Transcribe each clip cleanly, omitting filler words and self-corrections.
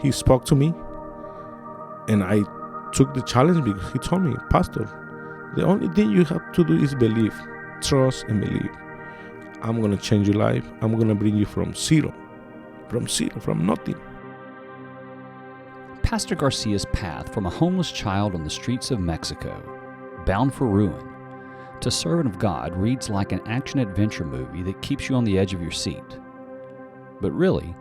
he spoke to me, and I took the challenge because he told me, Pastor, the only thing you have to do is believe, trust and believe. I'm going to change your life. I'm going to bring you from zero, from nothing. Pastor Garcia's path from a homeless child on the streets of Mexico, bound for ruin, to servant of God reads like an action-adventure movie that keeps you on the edge of your seat. But really,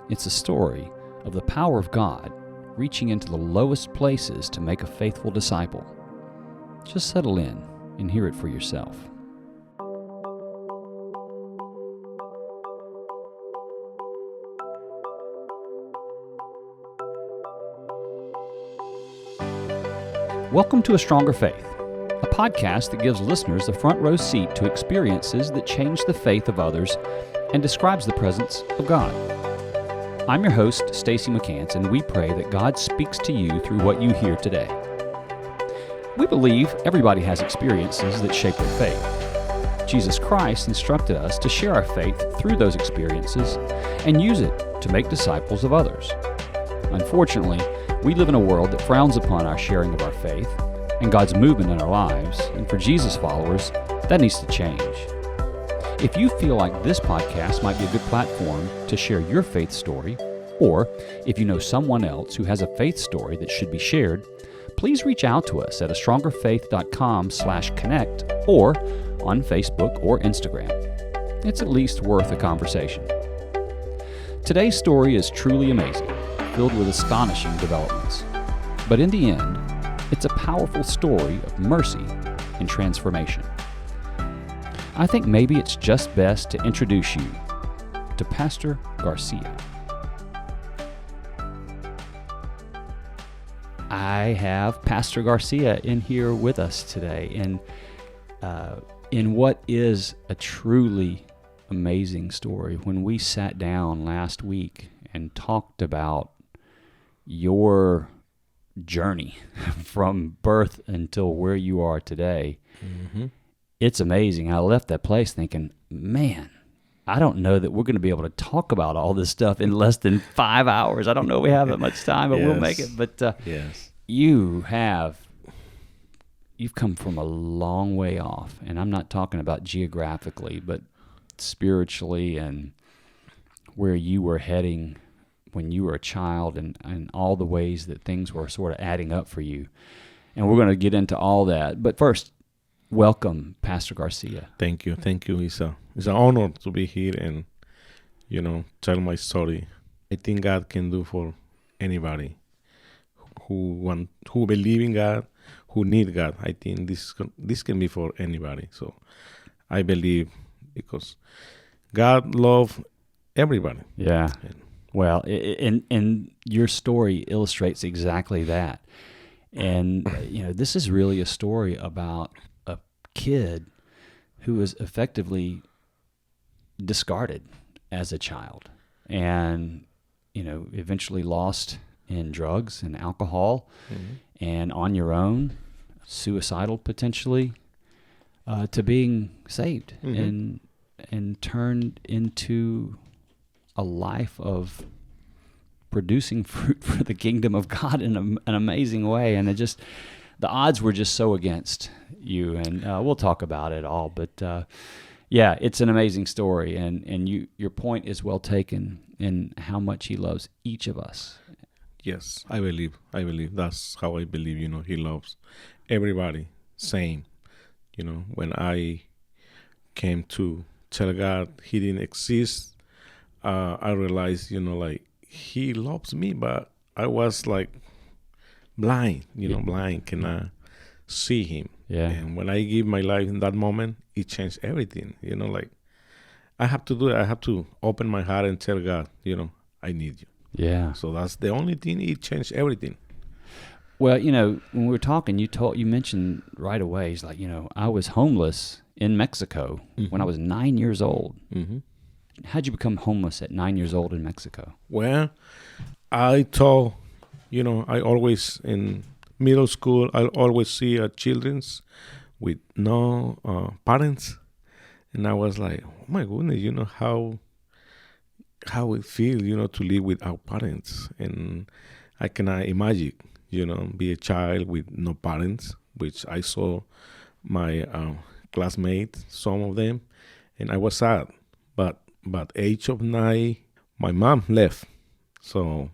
it's a story of the power of God reaching into the lowest places to make a faithful disciple. Just settle in and hear it for yourself. Welcome to A Stronger Faith, a podcast that gives listeners the front row seat to experiences that change the faith of others and describes the presence of God. I'm your host, Stacy McCants, and we pray that God speaks to you through what you hear today. We believe everybody has experiences that shape their faith. Jesus Christ instructed us to share our faith through those experiences and use it to make disciples of others. Unfortunately, we live in a world that frowns upon our sharing of our faith and God's movement in our lives, and for Jesus followers, that needs to change. If you feel like this podcast might be a good platform to share your faith story, or if you know someone else who has a faith story that should be shared, please reach out to us at astrongerfaith.com/connect or on Facebook or Instagram. It's at least worth a conversation. Today's story is truly amazing, filled with astonishing developments. But in the end, it's a powerful story of mercy and transformation. I think maybe it's just best to introduce you to Pastor Garcia. I have Pastor Garcia in here with us today, and in what is a truly amazing story. When we sat down last week and talked about your journey from birth until where you are today, it's amazing. I left that place thinking, man, I don't know that we're going to be able to talk about all this stuff in less than 5 hours. I don't know if we have that much time, but we'll make it. But you've come from a long way off, and I'm not talking about geographically, but spiritually, and where you were heading when you were a child, and all the ways that things were sort of adding up for you. And we're going to get into all that. But first, welcome, Pastor Garcia. Thank you. It's an honor to be here and, tell my story. I think God can do for anybody who believe in God, who need God. I think this can be for anybody. So I believe because God loves everybody. Yeah. Well, and your story illustrates exactly that. And, this is really a story about a kid who was effectively discarded as a child and, eventually lost in drugs and alcohol and on your own, suicidal potentially, to being saved and turned into a life of producing fruit for the kingdom of God in an amazing way. And the odds were just so against you, and we'll talk about it all. But it's an amazing story, and your point is well taken in how much He loves each of us. Yes, I believe. That's how I believe, He loves everybody same. When I came to tell God He didn't exist, I realized, He loves me, but I was blind, blind, cannot see Him. Yeah. And when I give my life in that moment, it changed everything. I have to do it. I have to open my heart and tell God, I need you. Yeah. So that's the only thing. It changed everything. Well, when we were talking, you mentioned right away, he's like, I was homeless in Mexico when I was 9 years old. How'd you become homeless at 9 years old in Mexico? Well, I thought, I always, in middle school, I always see children with no parents. And I was like, oh my goodness, how how it feels, to live with our parents. And I cannot imagine, be a child with no parents, which I saw my classmates, some of them, and I was sad. But age of 9, my mom left. So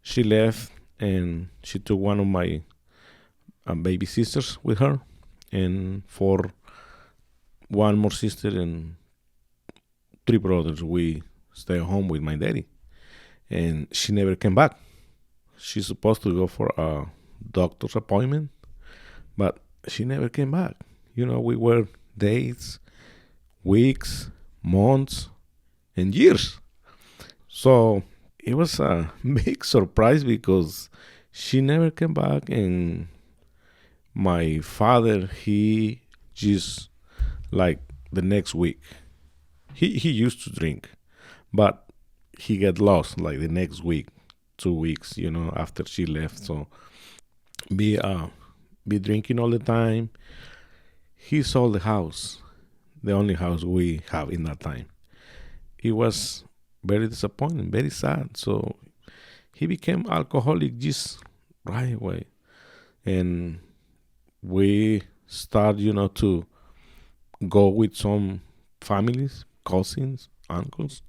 she left, and she took one of my baby sisters with her, and for one more sister and 3 brothers, we stay home with my daddy. And she never came back. She's supposed to go for a doctor's appointment, but she never came back. We were days, weeks, months, and years. So it was a big surprise because she never came back. And my father, he just, like, the next week, he used to drink, but he got lost like the next week, 2 weeks, after she left. So be be drinking all the time. He sold the house, the only house we have in that time. It was very disappointing, very sad. So he became alcoholic just right away. And we start, to go with some families, cousins, uncles.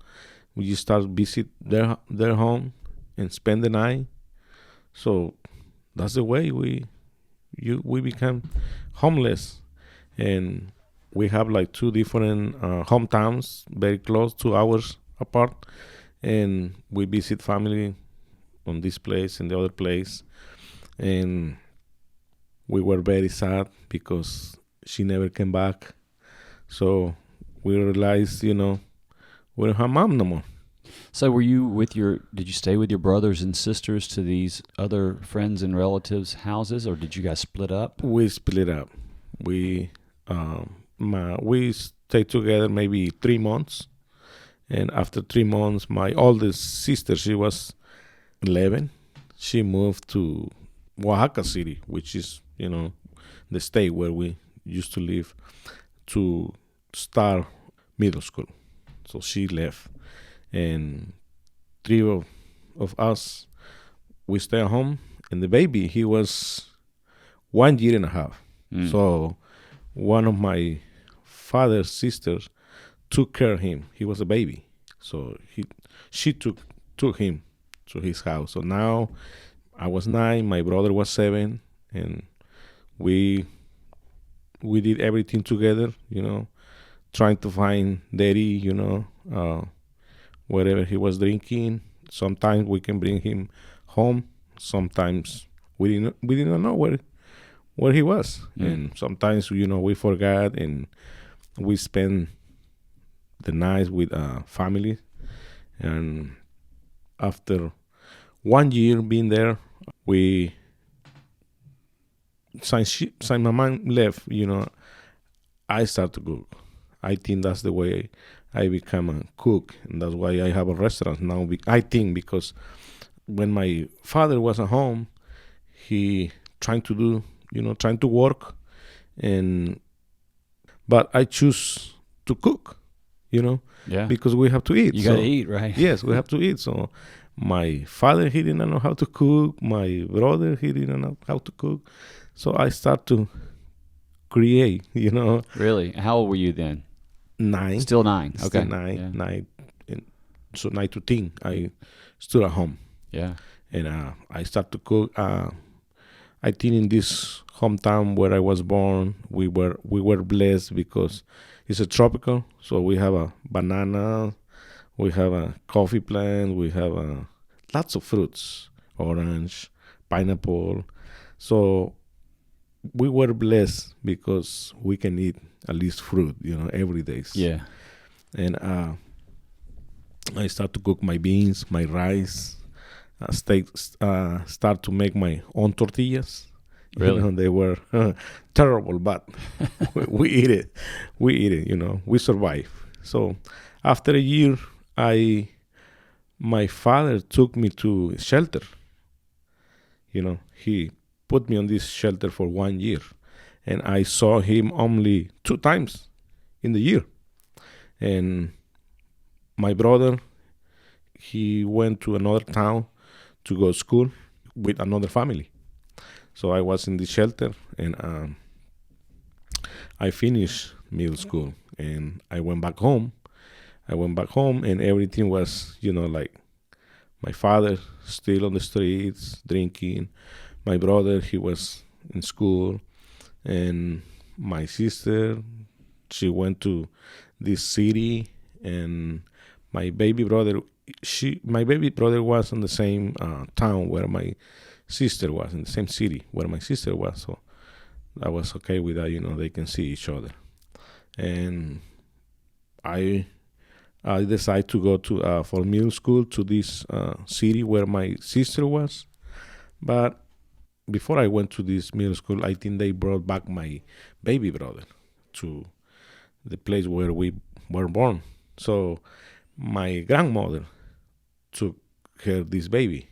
We just start visit their home and spend the night. So that's the way we become homeless. And we have like two different hometowns, very close, 2 hours apart. And we visit family on this place and the other place. And we were very sad because she never came back. So we realized, we don't have mom no more. So did you stay with your brothers and sisters to these other friends and relatives' houses, or did you guys split up? We split up. We we stayed together maybe 3 months, and after 3 months, my oldest sister, she was 11. She moved to Oaxaca City, which is the state where we used to live, to start middle school. So she left, and three of us, we stay at home. And the baby, he was 1 year and a half. So one of my father's sisters took care of him. He was a baby, so she took him to his house. So now I was 9, my brother was 7, and we did everything together. Trying to find daddy. Whatever he was drinking. Sometimes we can bring him home. Sometimes we didn't know where he was. And sometimes we forgot, and we spend the night with family. And after 1 year being there, we since my mom left, I start to cook. I think that's the way I become a cook, and that's why I have a restaurant now. I think because when my father was at home, he trying to work, but I choose to cook, Yeah. because we have to eat. You got to eat, right? Yes, we have to eat. So my father, he didn't know how to cook. My brother, he didn't know how to cook. So I start to create, Really? How old were you then? 9. Still 9. Still Okay. 9, Yeah. 9. And so 9 to 10, I stood at home. Yeah. And I start to cook. I think in this hometown where I was born, we were blessed because it's a tropical. So we have a banana, we have a coffee plant, we have lots of fruits, orange, pineapple. So we were blessed because we can eat at least fruit, every day. Yeah. And I start to cook my beans, my rice. Start to make my own tortillas. Really? They were terrible, but we eat it. We eat it. We survive. So after a year, my father took me to shelter. He put me on this shelter for 1 year, and I saw him only 2 times in the year. And my brother, he went to another town to go to school with another family. So I was in the shelter, and I finished middle school, and I went back home. And everything was, like my father still on the streets drinking. My brother, he was in school, and my sister, she went to this city, and my baby brother, my baby brother was in the same town where my sister was, in the same city where my sister was. So I was okay with that. They can see each other, and I decided to go to for middle school to this city where my sister was. But before I went to this middle school, I think they brought back my baby brother to the place where we were born. So my grandmother took her this baby.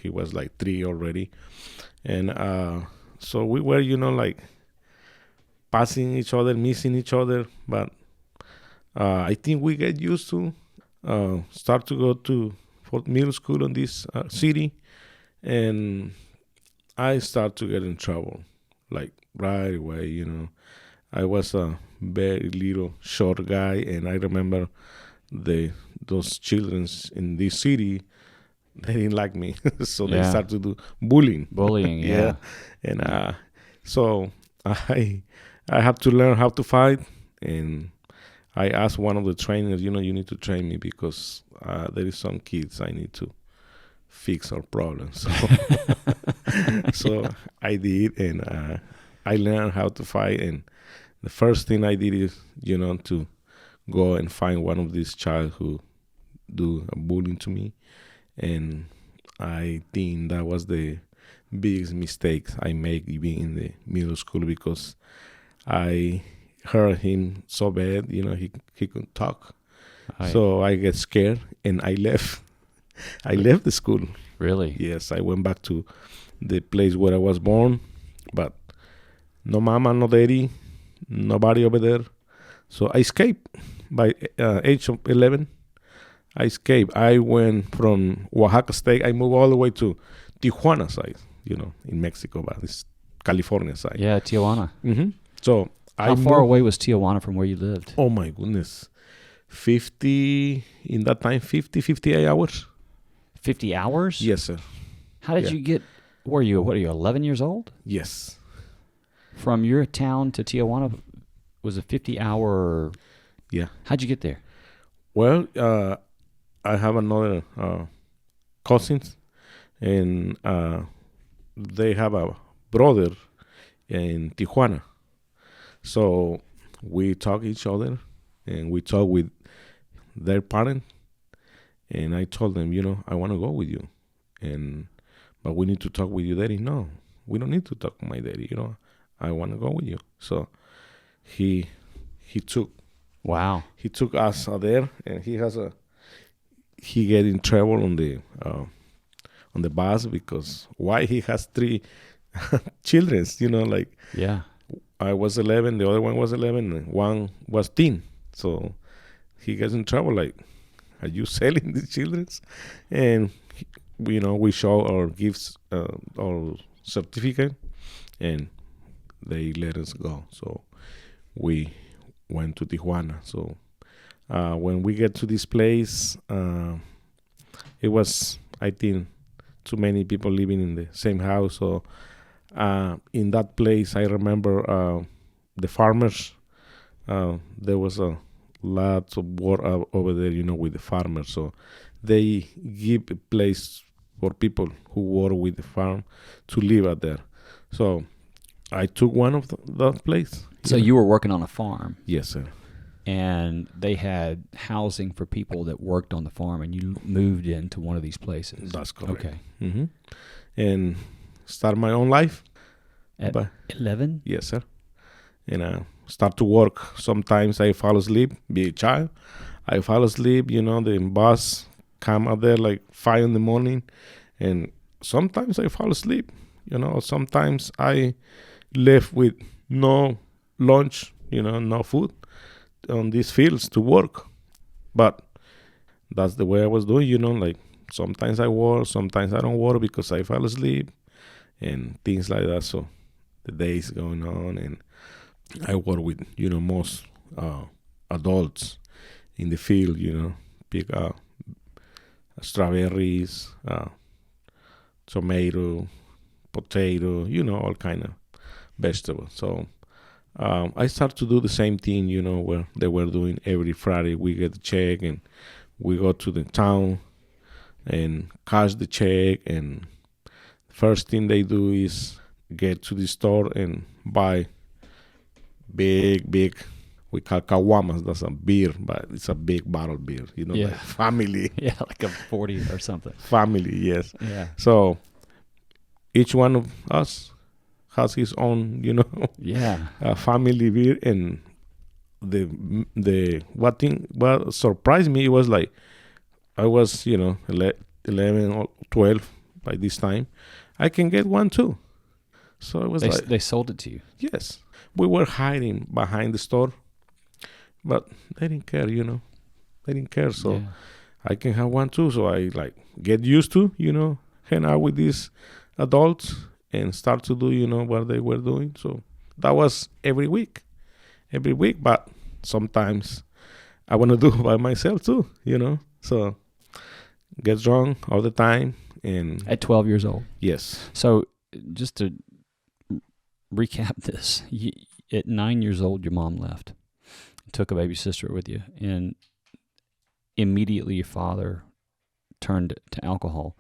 He was like 3 already, and so we were, like passing each other, missing each other, but I think we get used to start to go to for middle school in this city, and I start to get in trouble like right away. I was a very little short guy, and I remember those children in this city, they didn't like me, so they start to do bullying. Bullying, yeah. And so I have to learn how to fight, and I asked one of the trainers, you need to train me because there is some kids I need to fix our problems. So I did, and I learned how to fight. And the first thing I did is, to go and find one of these child who do bullying to me. And I think that was the biggest mistake I made even in the middle school, because I hurt him so bad, he couldn't talk. So I get scared, and I left. I left the school. Really? Yes, I went back to the place where I was born, but no mama, no daddy, nobody over there. So I escaped by age of 11. I escaped. I went from Oaxaca state. I moved all the way to Tijuana side, in Mexico, but it's California side. Yeah, Tijuana. Mm-hmm. So how far away was Tijuana from where you lived? Oh my goodness. 58 hours. 50 hours? Yes, sir. How did you get, what are you 11 years old? Yes. From your town to Tijuana was a 50-hour. Yeah. How'd you get there? Well, I have another cousins, and they have a brother in Tijuana. So we talk each other, and we talk with their parent. And I told them, I want to go with you, but we need to talk with your daddy. No, we don't need to talk with my daddy. I want to go with you. So he took. Wow. He took us there, and he get in trouble on the bus because why he has 3 children. Yeah. I was 11, the other one was 11, and one was 10. So he gets in trouble like, are you selling the children? And, we show our gifts, our certificate, and they let us go. So we went to Tijuana. So when we get to this place, it was, I think, too many people living in the same house. So in that place, I remember the farmers. There was a lot of work over there, with the farmers. So they give a place for people who work with the farm to live out there. So I took one of that place. So you were working on a farm. Yes, sir. And they had housing for people that worked on the farm, and you moved into one of these places. That's correct. Okay. Mm-hmm. And start my own life. At 11? Yes, sir. And start to work. Sometimes I fall asleep, be a child. I fall asleep, the bus come out there like 5 in the morning. And sometimes I fall asleep, Sometimes I left with no lunch, no food on these fields to work. But that's the way I was doing. Like sometimes I work, sometimes I don't work because I fell asleep and things like that. So the days going on, and I work with most uh, adults in the field. Pick strawberries, tomato, potato, all kind of vegetables. So I start to do the same thing, where they were doing every Friday. We get the check and we go to the town and cash the check. And first thing they do is get to the store and buy big. We call caguamas. That's a beer, but it's a big bottle beer. Yeah. Like family. Yeah, like a 40 or something. Family, yes. Yeah. So each one of us has his own, Yeah. family beer. And what surprised me was like I was 11 or 12 by this time. I can get one too. So it was They sold it to you. yes, we were hiding behind the store, but they didn't care. They didn't care. So Yeah. I can have one too. So I like get used to hang out with these adults and start to do what they were doing. So that was every week. But sometimes I want to do it by myself too. So get drunk all the time. And At 12 years old. yes, So just to recap this, at 9 years old, your mom left, took a baby sister with you, and immediately your father turned to alcohol.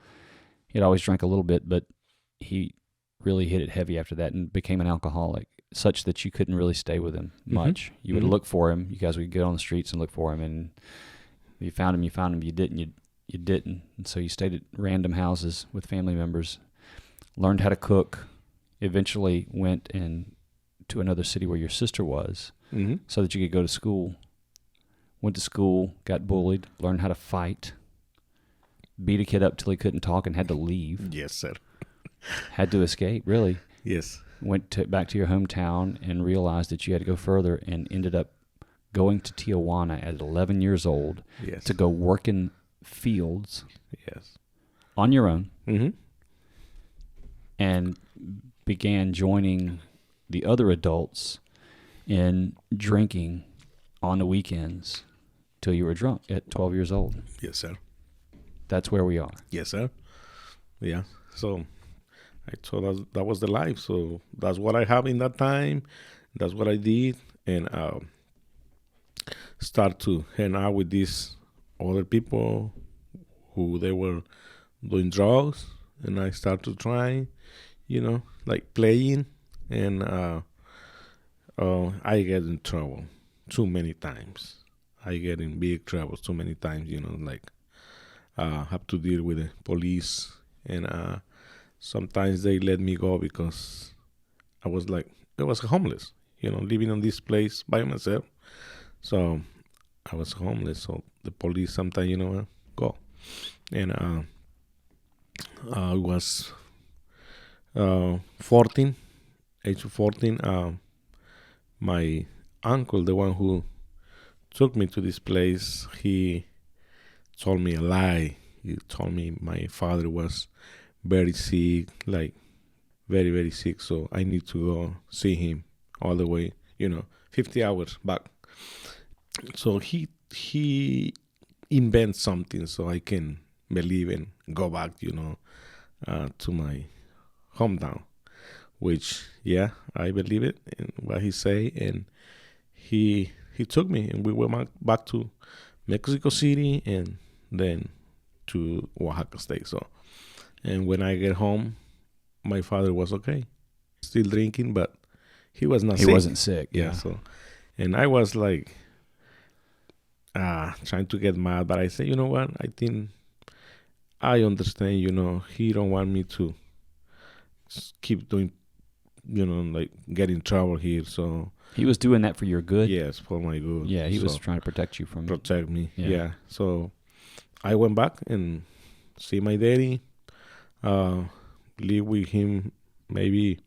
He'd always drank a little bit, but he really hit it heavy after that and became an alcoholic, such that you couldn't really stay with him much. You would look for him. You guys would get on the streets and look for him, and if you found him, you found him. You didn't, you didn't. And so you stayed at random houses with family members, learned how to cook, eventually went to another city where your sister was so that you could go to school. Went to school, got bullied, learned how to fight, beat a kid up till he couldn't talk and had to leave. Yes, sir. Had to escape, really. Yes. Went back to your hometown and realized that you had to go further, and ended up going to Tijuana at 11 years old to go work in fields on your own, and began joining the other adults in drinking on the weekends till you were drunk at 12 years old. Yes, sir. That's where we are. Yes, sir. Yeah. So I thought that was the life. So that's what I have in that time. That's what I did. And start to hang out with these other people who they were doing drugs. And I start to try, like playing. And I get in trouble too many times. I get in big trouble too many times, like have to deal with the police. And sometimes they let me go because I was homeless, living on this place by myself. So I was homeless. So the police sometimes, go. And I was 14, age of 14. My uncle, the one who took me to this place, he told me a lie. He told me my father was very sick, like very, very sick. So I need to go see him all the way, 50 hours back. So he invents something so I can believe and go back, to my hometown. Which, I believe it and what he say. And he took me, and we went back to Mexico City and then to Oaxaca State. So, and when I get home, my father was okay, still drinking, but he was not sick. He wasn't sick. Yeah. So, and I was like, trying to get mad, but I said, you know what? I think I understand, he don't want me to keep doing, like get in trouble here. So He was doing that for your good? yes, for my good. Yeah, he was trying to protect you from protect me. Yeah. Yeah. So I went back and see my daddy, live with him maybe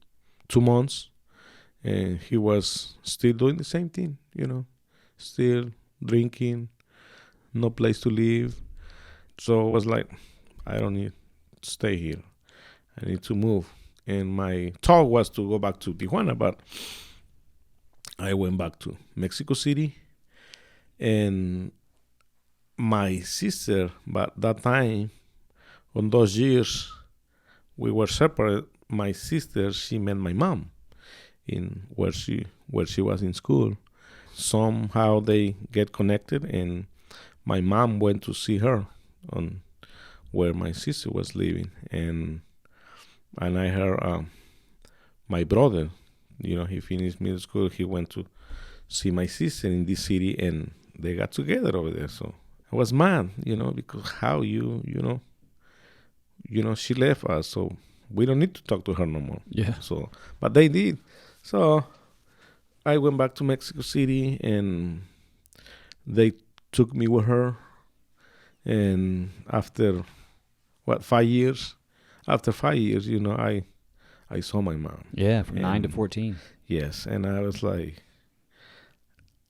2 months, and he was still doing the same thing, still drinking, no place to live. So I was like, I don't need to stay here. I need to move. And my thought was to go back to Tijuana, but I went back to Mexico City. And my sister, but that time, on those years, we were separate. My sister, she met my mom in where she was in school. Somehow they get connected, and my mom went to see her on where my sister was living, and I heard my brother, he finished middle school. He went to see my sister in this city, and they got together over there. So I was mad, because how she left us, so we don't need to talk to her no more. Yeah. So, but they did. So I went back to Mexico City, and they took me with her. And after 5 years? After 5 years, I saw my mom. Yeah, from 9 to 14. Yes, and I was like,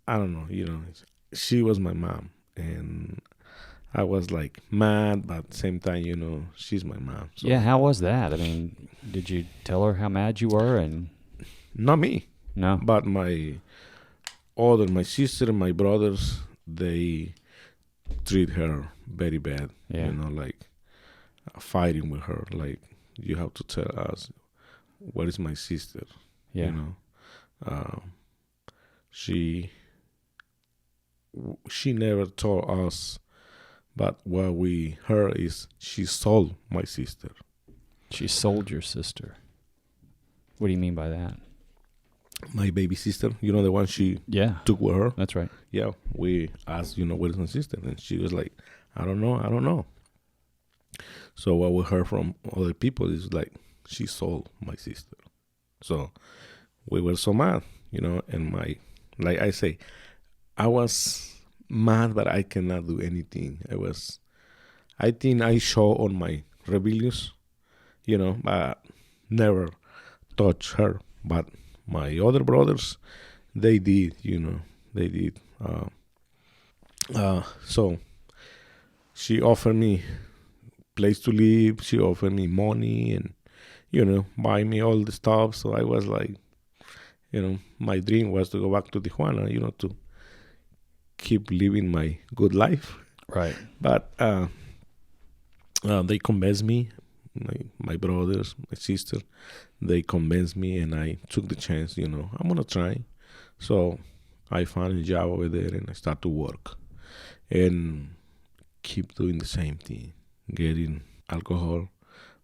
I don't know, she was my mom, and I was like mad, but at the same time, she's my mom. So. Yeah, how was that? I mean, did you tell her how mad you were? And not me. No. But my sister and my brothers, they treat her very bad. Yeah. Like fighting with her. Like, you have to tell us, where is my sister? Yeah. She never told us, but what we heard is she sold my sister. She sold your sister. What do you mean by that? My baby sister, the one she took with her. That's right. Yeah, we asked, where is my sister? And she was like, I don't know. So what we heard from other people is like, she sold my sister. So we were so mad, and like I say, I was mad, but I cannot do anything. I think I show on my rebellious, but never touch her. But my other brothers, they did, they did. So she offered me place to live. She offered me money and, buy me all the stuff. So I was like, my dream was to go back to Tijuana, to keep living my good life. Right. But they convinced me, my brothers, my sister, they convinced me, and I took the chance, I'm going to try. So I found a job over there, and I started to work and keep doing the same thing, getting alcohol.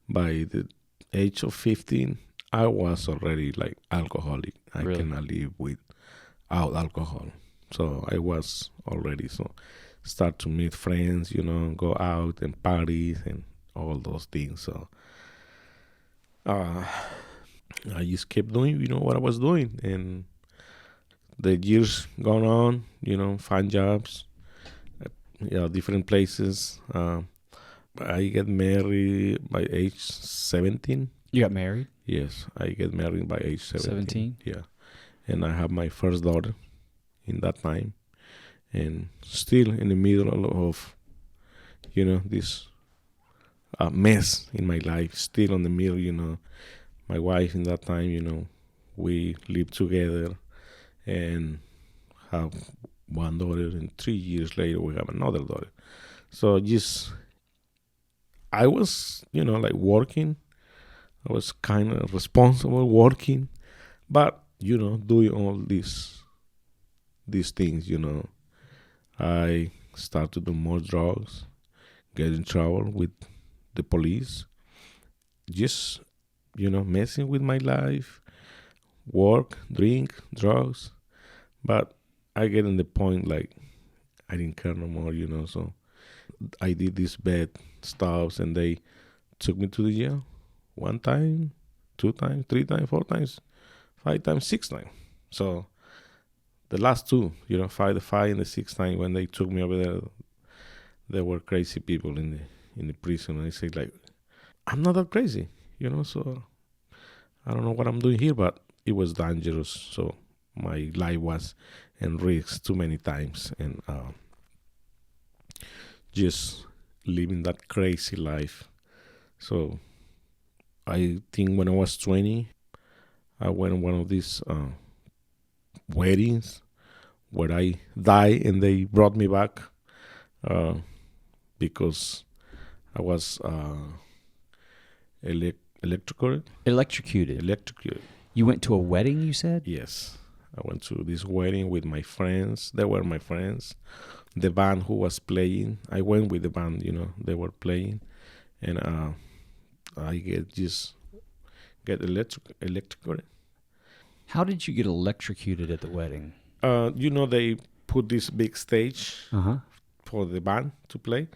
By the age of 15, I was already like alcoholic. I cannot live without alcohol. So I was already, start to meet friends, go out and parties and all those things. So I just kept doing, what I was doing. And the years gone on, find jobs, different places. I get married by age 17. You got married? Yes, I get married by age 17. 17? Yeah. And I have my first daughter in that time. And still in the middle of, this mess in my life. Still in the middle, my wife in that time, we lived together and have one daughter. And 3 years later, we have another daughter. So I was, like working. I was kind of responsible working, but, doing all these things, I started to do more drugs, get in trouble with the police, just, messing with my life, work, drink, drugs. But I get in the point, like, I didn't care no more, so I did these bad stuff, and they took me to the jail 1 time, 2 times, 3 times, 4 times, 5 times, 6 times. So the last 2, 5 and the 6th time when they took me over there, there were crazy people in the prison. And I say, like, I'm not that crazy, so I don't know what I'm doing here, but it was dangerous. So my life was in risk too many times, and just living that crazy life. So I think when I was 20, I went on one of these weddings where I died and they brought me back uh, because I was electrocuted. Electrocuted. You went to a wedding, you said? Yes. I went to this wedding with my friends. They were my friends. The band who was playing, I went with the band, they were playing. And I get electrocuted. How did you get electrocuted at the wedding? They put this big stage Uh-huh. for the band to play.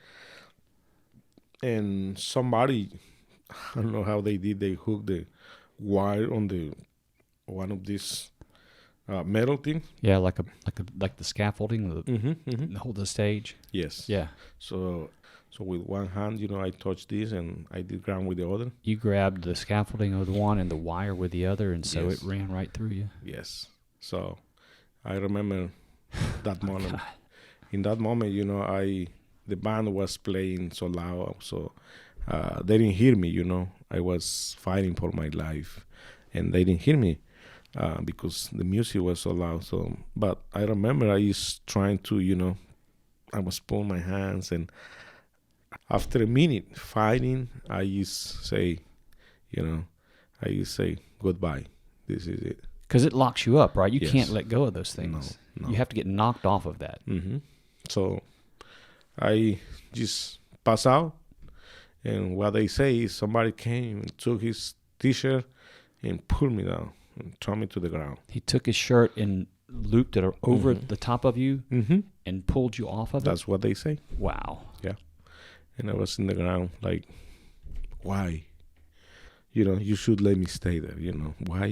And somebody, I don't know how they did, they hooked the wire on the one of these metal thing. Yeah, like the scaffolding that hold the stage. Yes. Yeah. So with one hand, I touched this and I did ground with the other. You grabbed the scaffolding with one and the wire with the other, and so Yes. it ran right through you. Yes. So I remember that moment. God. In that moment, the band was playing so loud, so they didn't hear me. I was fighting for my life, and they didn't hear me because the music was so loud. So, but I remember I was trying to, I was pulling my hands, and after a minute fighting, I used say goodbye. This is it. Because it locks you up, right? You Yes. can't let go of those things. No. You have to get knocked off of that. Mm-hmm. So I just pass out, and what they say is somebody came and took his T-shirt and pulled me down and threw me to the ground. He took his shirt and looped it over Mhm. the top of you Mm-hmm. and pulled you off of it? That's what they say. Wow. And I was in the ground like, why? You should let me stay there. Why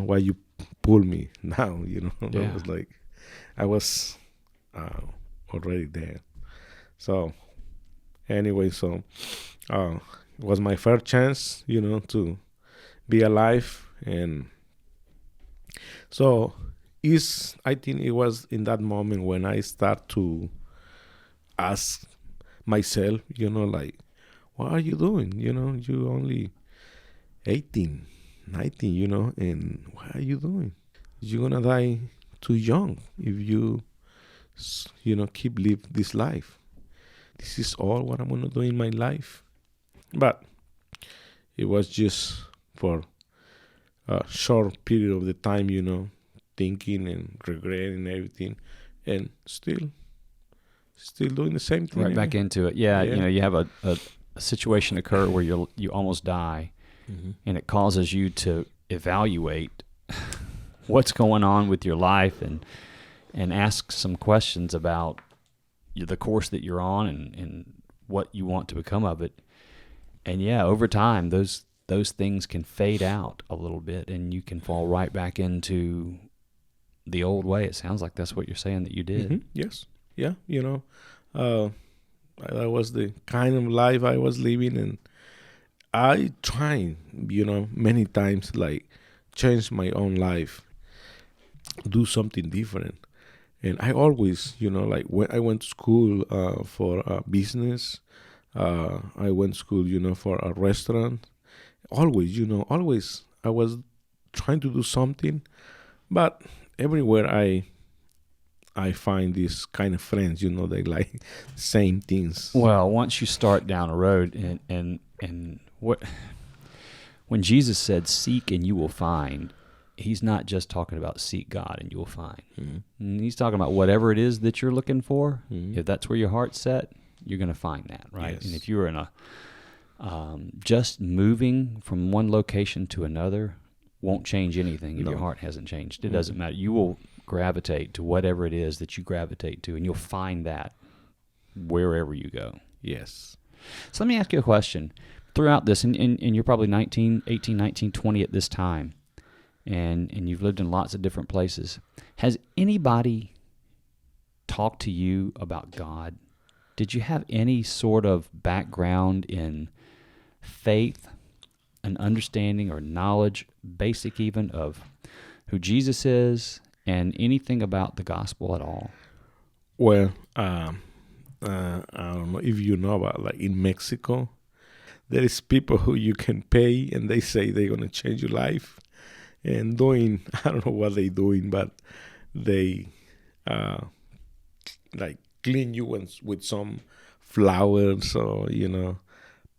why you pull me now? Yeah. I was like, I was already there. So anyway, it was my first chance, to be alive. And so I think it was in that moment when I start to ask myself, like, what are you doing? You only 18, 19, and what are you doing? You're gonna die too young if you keep live this life. This is all what I'm gonna do in my life. But it was just for a short period of the time, thinking and regretting everything, and still doing the same thing. Right back into it. Yeah, Yeah. you have a situation occur where you almost die, Mm-hmm. and it causes you to evaluate what's going on with your life and ask some questions about the course that you're on and what you want to become of it. And yeah, over time, those things can fade out a little bit, and you can fall right back into the old way. It sounds like that's what you're saying that you did. Mm-hmm. Yes. Yeah. That was the kind of life I was living, and I tried, many times, like, change my own life, do something different. And I always, like, when I went to school for business, I went to school, for a restaurant. Always I was trying to do something, but everywhere I find these kind of friends, they like same things. Well, once you start down a road, and what when Jesus said, "Seek and you will find," he's not just talking about seek God and you will find. Mm-hmm. He's talking about whatever it is that you're looking for. Mm-hmm. If that's where your heart's set, you're going to find that, right? Yes. And if you're in a just moving from one location to another won't change anything if No. your heart hasn't changed. It Mhm. doesn't matter. You will gravitate to whatever it is that you gravitate to, and you'll find that wherever you go. Yes. So let me ask you a question. Throughout this, and you're probably 18, 19, 20 at this time, and you've lived in lots of different places. Has anybody talked to you about God? Did you have any sort of background in faith, an understanding or knowledge, basic even, of who Jesus is and anything about the gospel at all? Well, I don't know if you know about, like, in Mexico, there is people who you can pay and they say they're gonna change your life and doing I don't know what they doing, but they uh, like clean you with some flowers or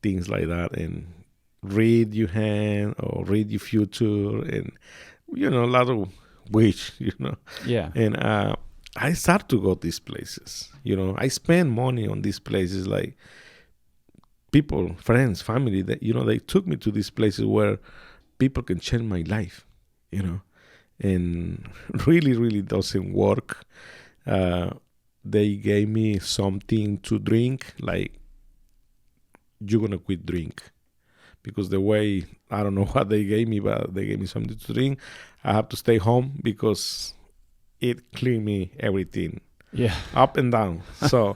things like that, and read your hand or read your future, and a lot of wish, Yeah. and I start to go these places. I spend money on these places, like people, friends, family that they took me to these places where people can change my life, and really, really doesn't work. Uh, they gave me something to drink, like you're gonna quit drink, because the way, I don't know what they gave me, but they gave me something to drink. I have to stay home because it cleaned me everything Yeah. up and down. So,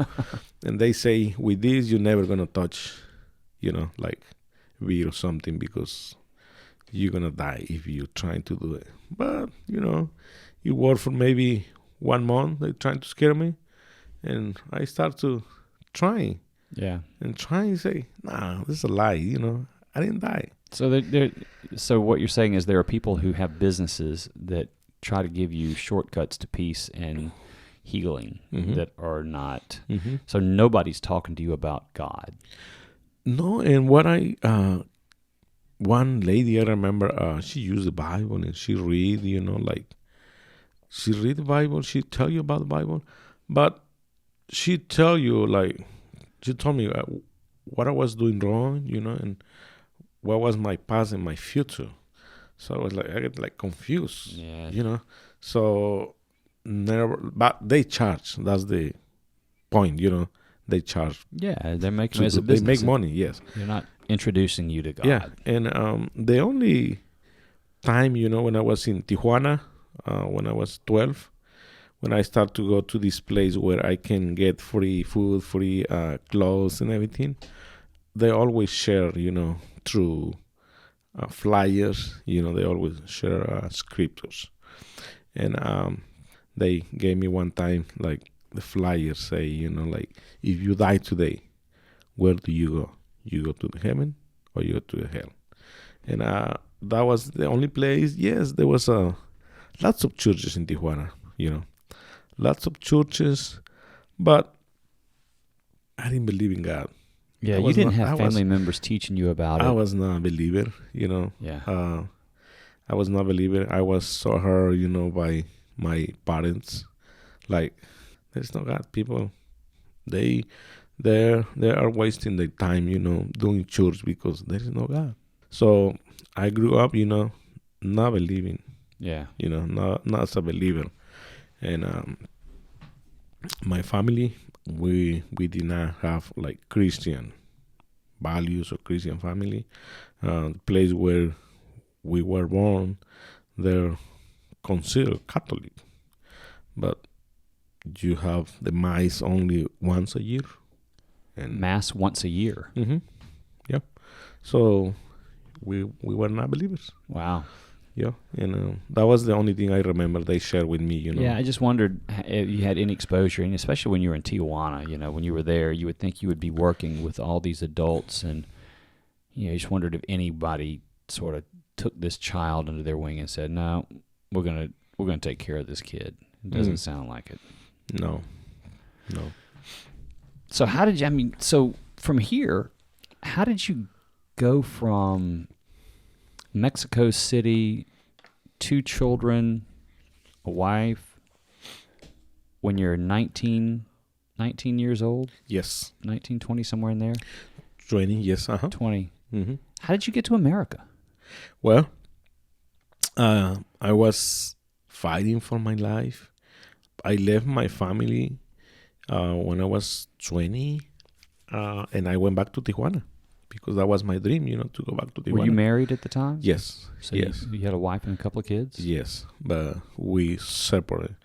and they say with this you're never gonna touch, like weed or something, because you're gonna die if you're trying to do it. But it worked for maybe 1 month. They're trying to scare me, and I start to try Yeah. and try and say, nah, this is a lie. I didn't die. So so what you're saying is there are people who have businesses that try to give you shortcuts to peace and healing that are not. So nobody's talking to you about God. No, and what one lady I remember, she used the Bible and she read, like she read the Bible, she tell you about the Bible, but she tell you, like, she told me what I was doing wrong, and what was my past and my future. So I was like, I get like confused, Yeah. So never, but they charge. That's the point, They charge. Yeah, they're making it as a They business. make money, yes. They're not introducing you to God. Yeah, and the only time, when I was in Tijuana, when I was 12, when I start to go to this place where I can get free food, free clothes and everything, they always share, through flyers, they always share scriptures. And they gave me one time, like, the flyers say, like, if you die today, where do you go? You go to the heaven or you go to the hell? And that was the only place. Yes, there was lots of churches in Tijuana, lots of churches, but I didn't believe in God. Yeah, you didn't have family members teaching you about it. I was not a believer, Yeah. I was not a believer. I was saw her, by my parents. Like, there's no God. People, they are wasting their time, doing church because there is no God. So I grew up, not believing. Yeah. Not as a believer. And my family, we did not have like Christian values or Christian family. The place where we were born, they're considered Catholic, but you have the mass only once a year, and Mass once a year. Yeah. So we were not believers. Wow. Yeah, and that was the only thing I remember they shared with me. Yeah, I just wondered if you had any exposure, and especially when you were in Tijuana. When you were there, you would think you would be working with all these adults, and I just wondered if anybody sort of took this child under their wing and said, "No, we're gonna take care of this kid." It doesn't sound like it. No. So how did you? So from here, how did you go from Mexico City, 2 children, a wife, when you're 19 years old? Yes. 19, 20, somewhere in there? 20, yes. 20. How did you get to America? Well, I was fighting for my life. I left my family when I was 20, and I went back to Tijuana because that was my dream, to go back to Tijuana. Were you married at the time? Yes. So yes. You had a wife and a couple of kids? Yes, but we separated.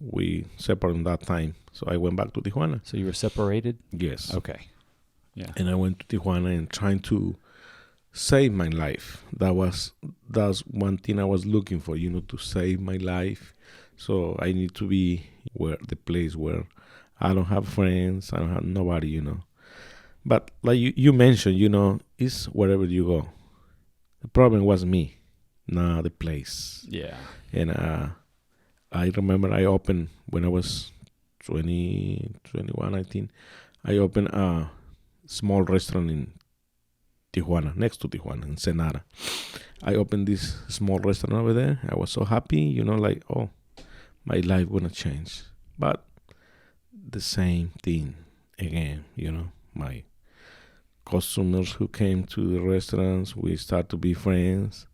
We separated that time. So I went back to Tijuana. So you were separated? Yes. Okay. Yeah. And I went to Tijuana and trying to save my life. That's one thing I was looking for, to save my life. So I need to be the place where I don't have friends. I don't have nobody, But like you mentioned, it's wherever you go. The problem was me, not the place. Yeah. And I remember I opened when I was 20, 21, I think. I opened a small restaurant in Tijuana, next to Tijuana, in Senara. I opened this small restaurant over there. I was so happy, like, oh, my life gonna change. But the same thing again, my customers who came to the restaurants, we start to be friends,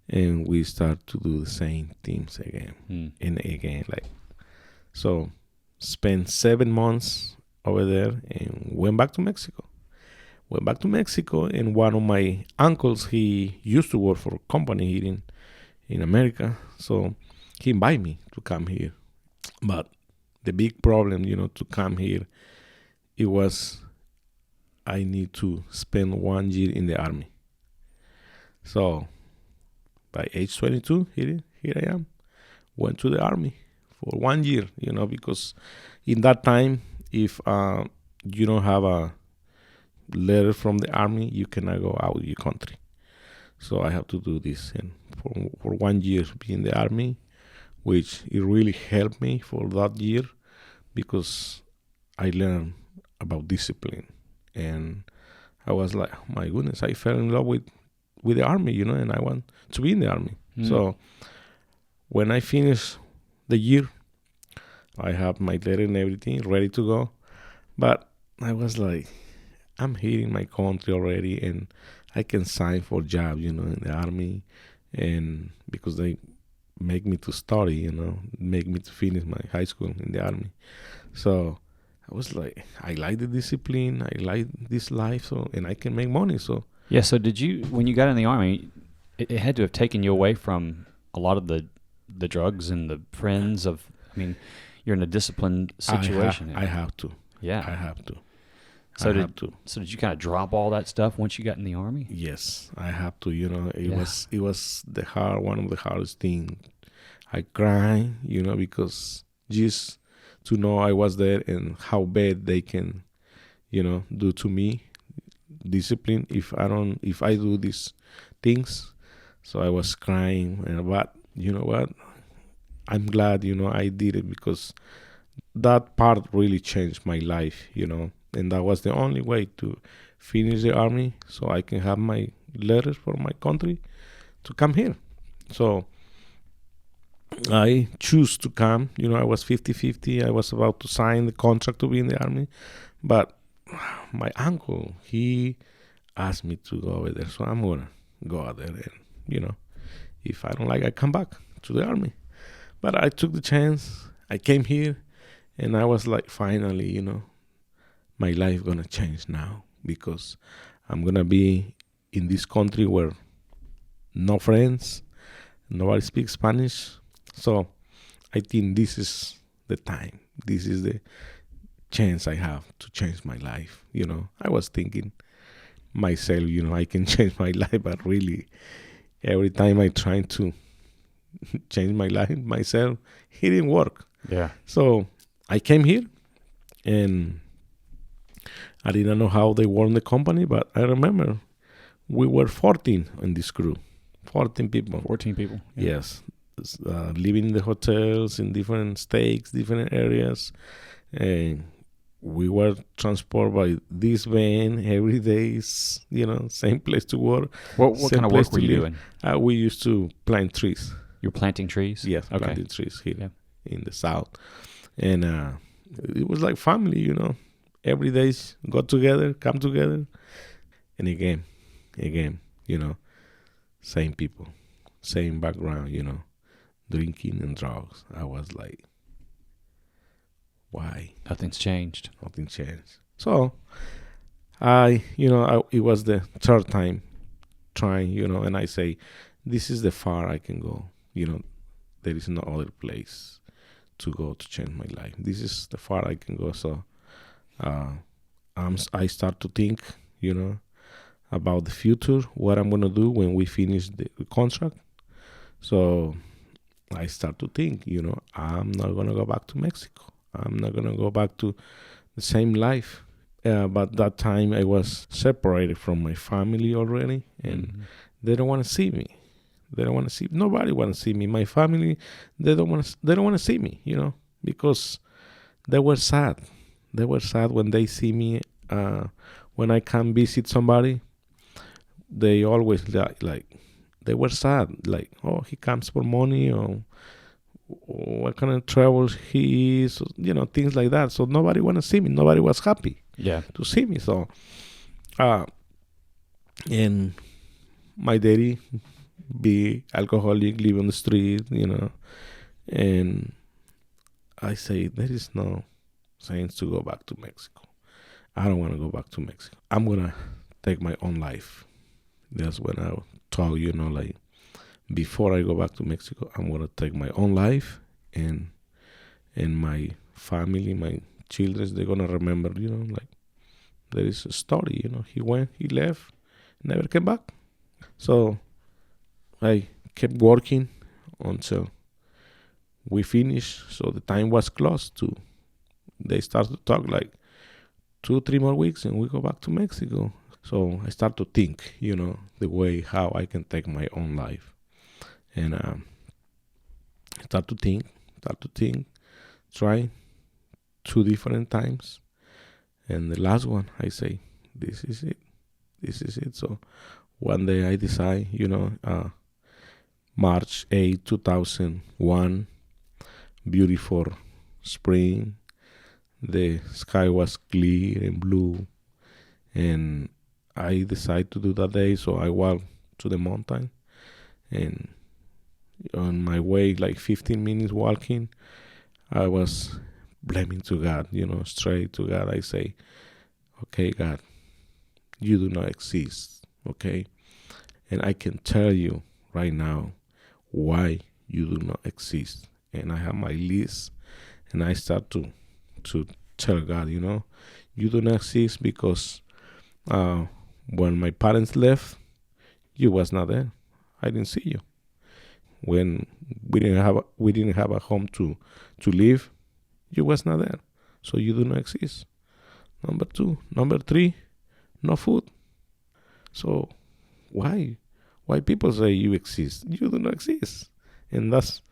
and we start to do the same things again and again. Like, so spent 7 months over there and went back to Mexico. And one of my uncles, he used to work for a company here in America, so he invited me to come here. But the big problem, to come here, it was I need to spend 1 year in the army. So by age 22, here I am. Went to the army for 1 year, because in that time, if you don't have a letter from the army, you cannot go out of your country. So I have to do this, and for 1 year be in the army, which it really helped me for that year because I learned about discipline, and I was like, oh my goodness, I fell in love with the army, and I want to be in the army. So when I finished the year, I have my letter and everything ready to go, but I was like, I'm here in my country already, and I can sign for a job, in the army, and because they make me to study, make me to finish my high school in the army. So I was like, I like the discipline, I like this life, and I can make money. So yeah. So did you, when you got in the army, it had to have taken you away from a lot of the drugs and the friends of. I mean, you're in a disciplined situation. I have to. Yeah, I have to. So did you kind of drop all that stuff once you got in the army? Yes, I have to. It was one of the hardest things. I cried, because just to know I was there and how bad they can, do to me, discipline if I do these things. So I was crying, but you know what? I'm glad, I did it because that part really changed my life, and that was the only way to finish the army so I can have my letters for my country to come here. So I choose to come. I was 50-50. I was about to sign the contract to be in the army, but my uncle, he asked me to go over there, so I'm gonna go out there, and if I don't like, I come back to the army. But I took the chance. I came here, and I was like, finally, my life gonna change now because I'm gonna be in this country where no friends, nobody speaks Spanish. So I think this is the time. This is the chance I have to change my life. I was thinking myself, I can change my life, but really every time I try to change my life myself, it didn't work. Yeah. So I came here, and I didn't know how they were in the company, but I remember we were 14 in this crew. 14 people. 14 people. Yeah. Yes. Living in the hotels in different states, different areas. And we were transported by this van every day, same place to work. What kind of work were you doing? We used to plant trees. You're planting trees? Yes, okay. Planting trees here in the south. And it was like family, Every day got together, come together. And again, same people, same background, drinking and drugs. I was like, why? Nothing's changed. Nothing changed. So it was the third time trying, and I say, this is the far I can go. There is no other place to go to change my life. This is the far I can go. So I start to think, about the future, what I'm going to do when we finish the contract. So I start to think, I'm not going to go back to Mexico. I'm not gonna go back to the same life. But that time I was separated from my family already, and they don't want to see me. They don't want to see. Nobody want to see me. My family, they don't want to. They don't want to see me. Because they were sad. They were sad when they see me. When I come visit somebody, they always like they were sad. Like, oh, he comes for money, or what kind of troubles he is. Things like that. So nobody want to see me. Nobody was happy. Yeah. To see me. So, and my daddy be alcoholic, live on the street, and I say there is no sense to go back to Mexico. I don't want to go back to Mexico. I'm gonna take my own life. That's when I told like before I go back to Mexico, I'm gonna take my own life, and my family, my children, they're gonna remember, like there is a story, he went, he left, never came back. So I kept working until we finished. So the time was close to, they started to talk like 2-3 more weeks and we go back to Mexico. So I start to think, the way how I can take my own life. And start to think, try 2 different times. And the last one, I say, this is it. So one day I decide, March 8, 2001, beautiful spring. The sky was clear and blue. And I decided to do that day. So I walked to the mountain. And on my way, like 15 minutes walking, I was blaming to God, straight to God. I say, okay, God, you do not exist, okay? And I can tell you right now why you do not exist. And I have my list, and I start to tell God, you do not exist because when my parents left, you was not there. I didn't see you. When we didn't have a home to live, you was not there. So you do not exist. Number 2. Number 3, no food. So why people say you exist? You do not exist. And that's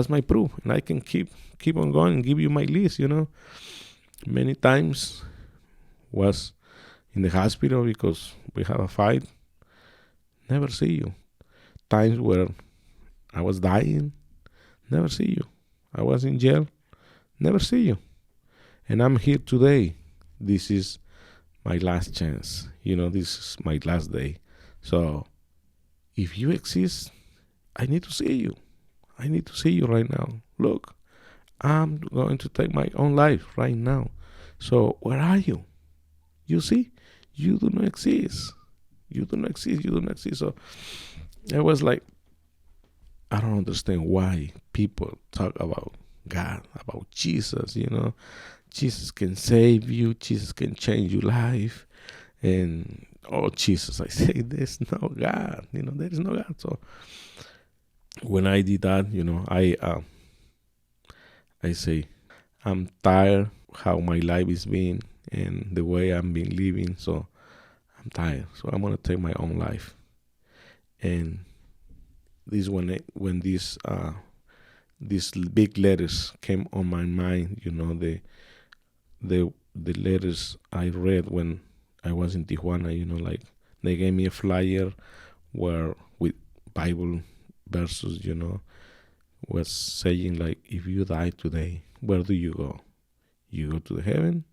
my proof. And I can keep on going and give you my list, Many times was in the hospital because we have a fight. Never see you. Times where I was dying. Never see you. I was in jail. Never see you. And I'm here today. This is my last chance. This is my last day. So if you exist, I need to see you. I need to see you right now. Look, I'm going to take my own life right now. So where are you? You see? You do not exist. You do not exist. You do not exist. So I was like, I don't understand why people talk about God, about Jesus, Jesus can save you. Jesus can change your life. And, oh, Jesus, I say, there's no God. There is no God. So when I did that, I say, I'm tired how my life is being and the way I'm been living. So I'm tired. So I'm going to take my own life. And this when these big letters came on my mind, the letters I read when I was in Tijuana, like they gave me a flyer where with Bible verses, was saying like, if you die today, where do you go? You go to the heaven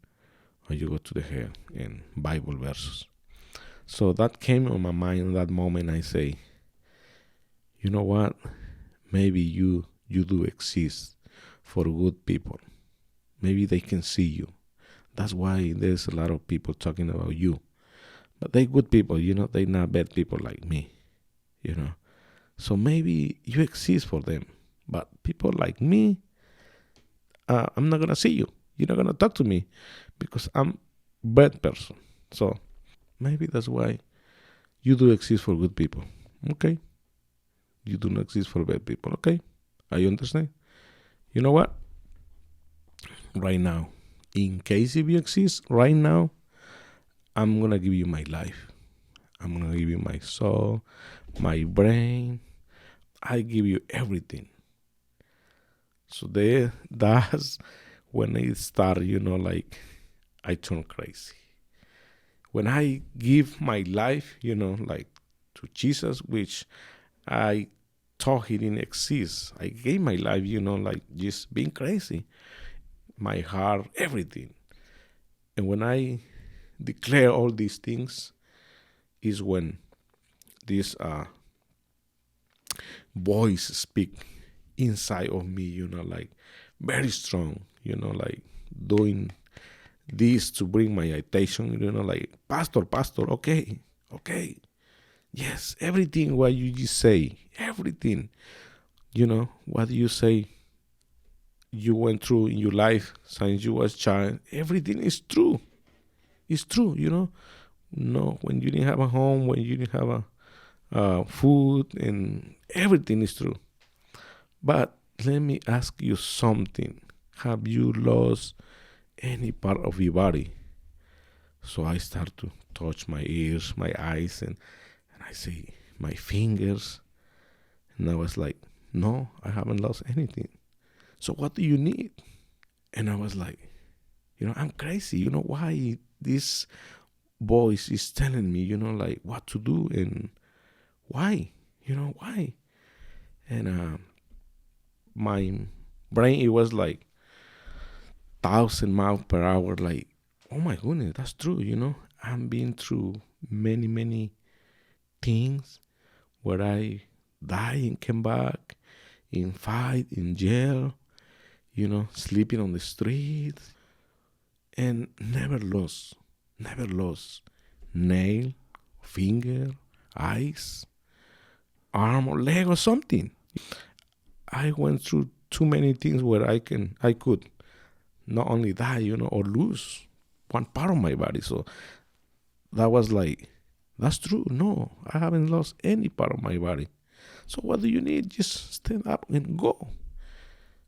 or you go to the hell? And Bible verses. So that came on my mind in that moment. I say, you know what? Maybe you do exist for good people. Maybe they can see you. That's why there's a lot of people talking about you. But they good people, they not bad people like me, So maybe you exist for them. But people like me, I'm not going to see you. You're not going to talk to me because I'm a bad person. So maybe that's why you do exist for good people. Okay. You do not exist for bad people. Okay. I understand. You know what? right now. In case if you exist right now, I'm going to give you my life. I'm going to give you my soul, my brain. I give you everything. So that's when it started, like I turn crazy. When I give my life, like to Jesus, which I thought he didn't exist. I gave my life, like just being crazy. My heart, everything. And when I declare all these things is when this voice speak inside of me, like very strong, like doing this to bring my attention, like pastor, okay, yes, everything what you just say, everything, what you say you went through in your life since you was a child, everything is true. It's true, No, when you didn't have a home, when you didn't have a food, and everything is true. But let me ask you something. Have you lost any part of your body? So I start to touch my ears, my eyes, and I say my fingers. And I was like, no, I haven't lost anything. So what do you need? And I was like, I'm crazy. Why this voice is telling me, like what to do and why, why? And my brain, it was like 1,000 miles per hour. Like, oh my goodness, that's true. I've been through many, many things where I die and came back, in fight, in jail, sleeping on the street, and never lost nail, finger, eyes, arm or leg or something. I went through too many things where I could not only die, or lose one part of my body. So that was like, that's true. No, I haven't lost any part of my body. So what do you need? Just stand up and go.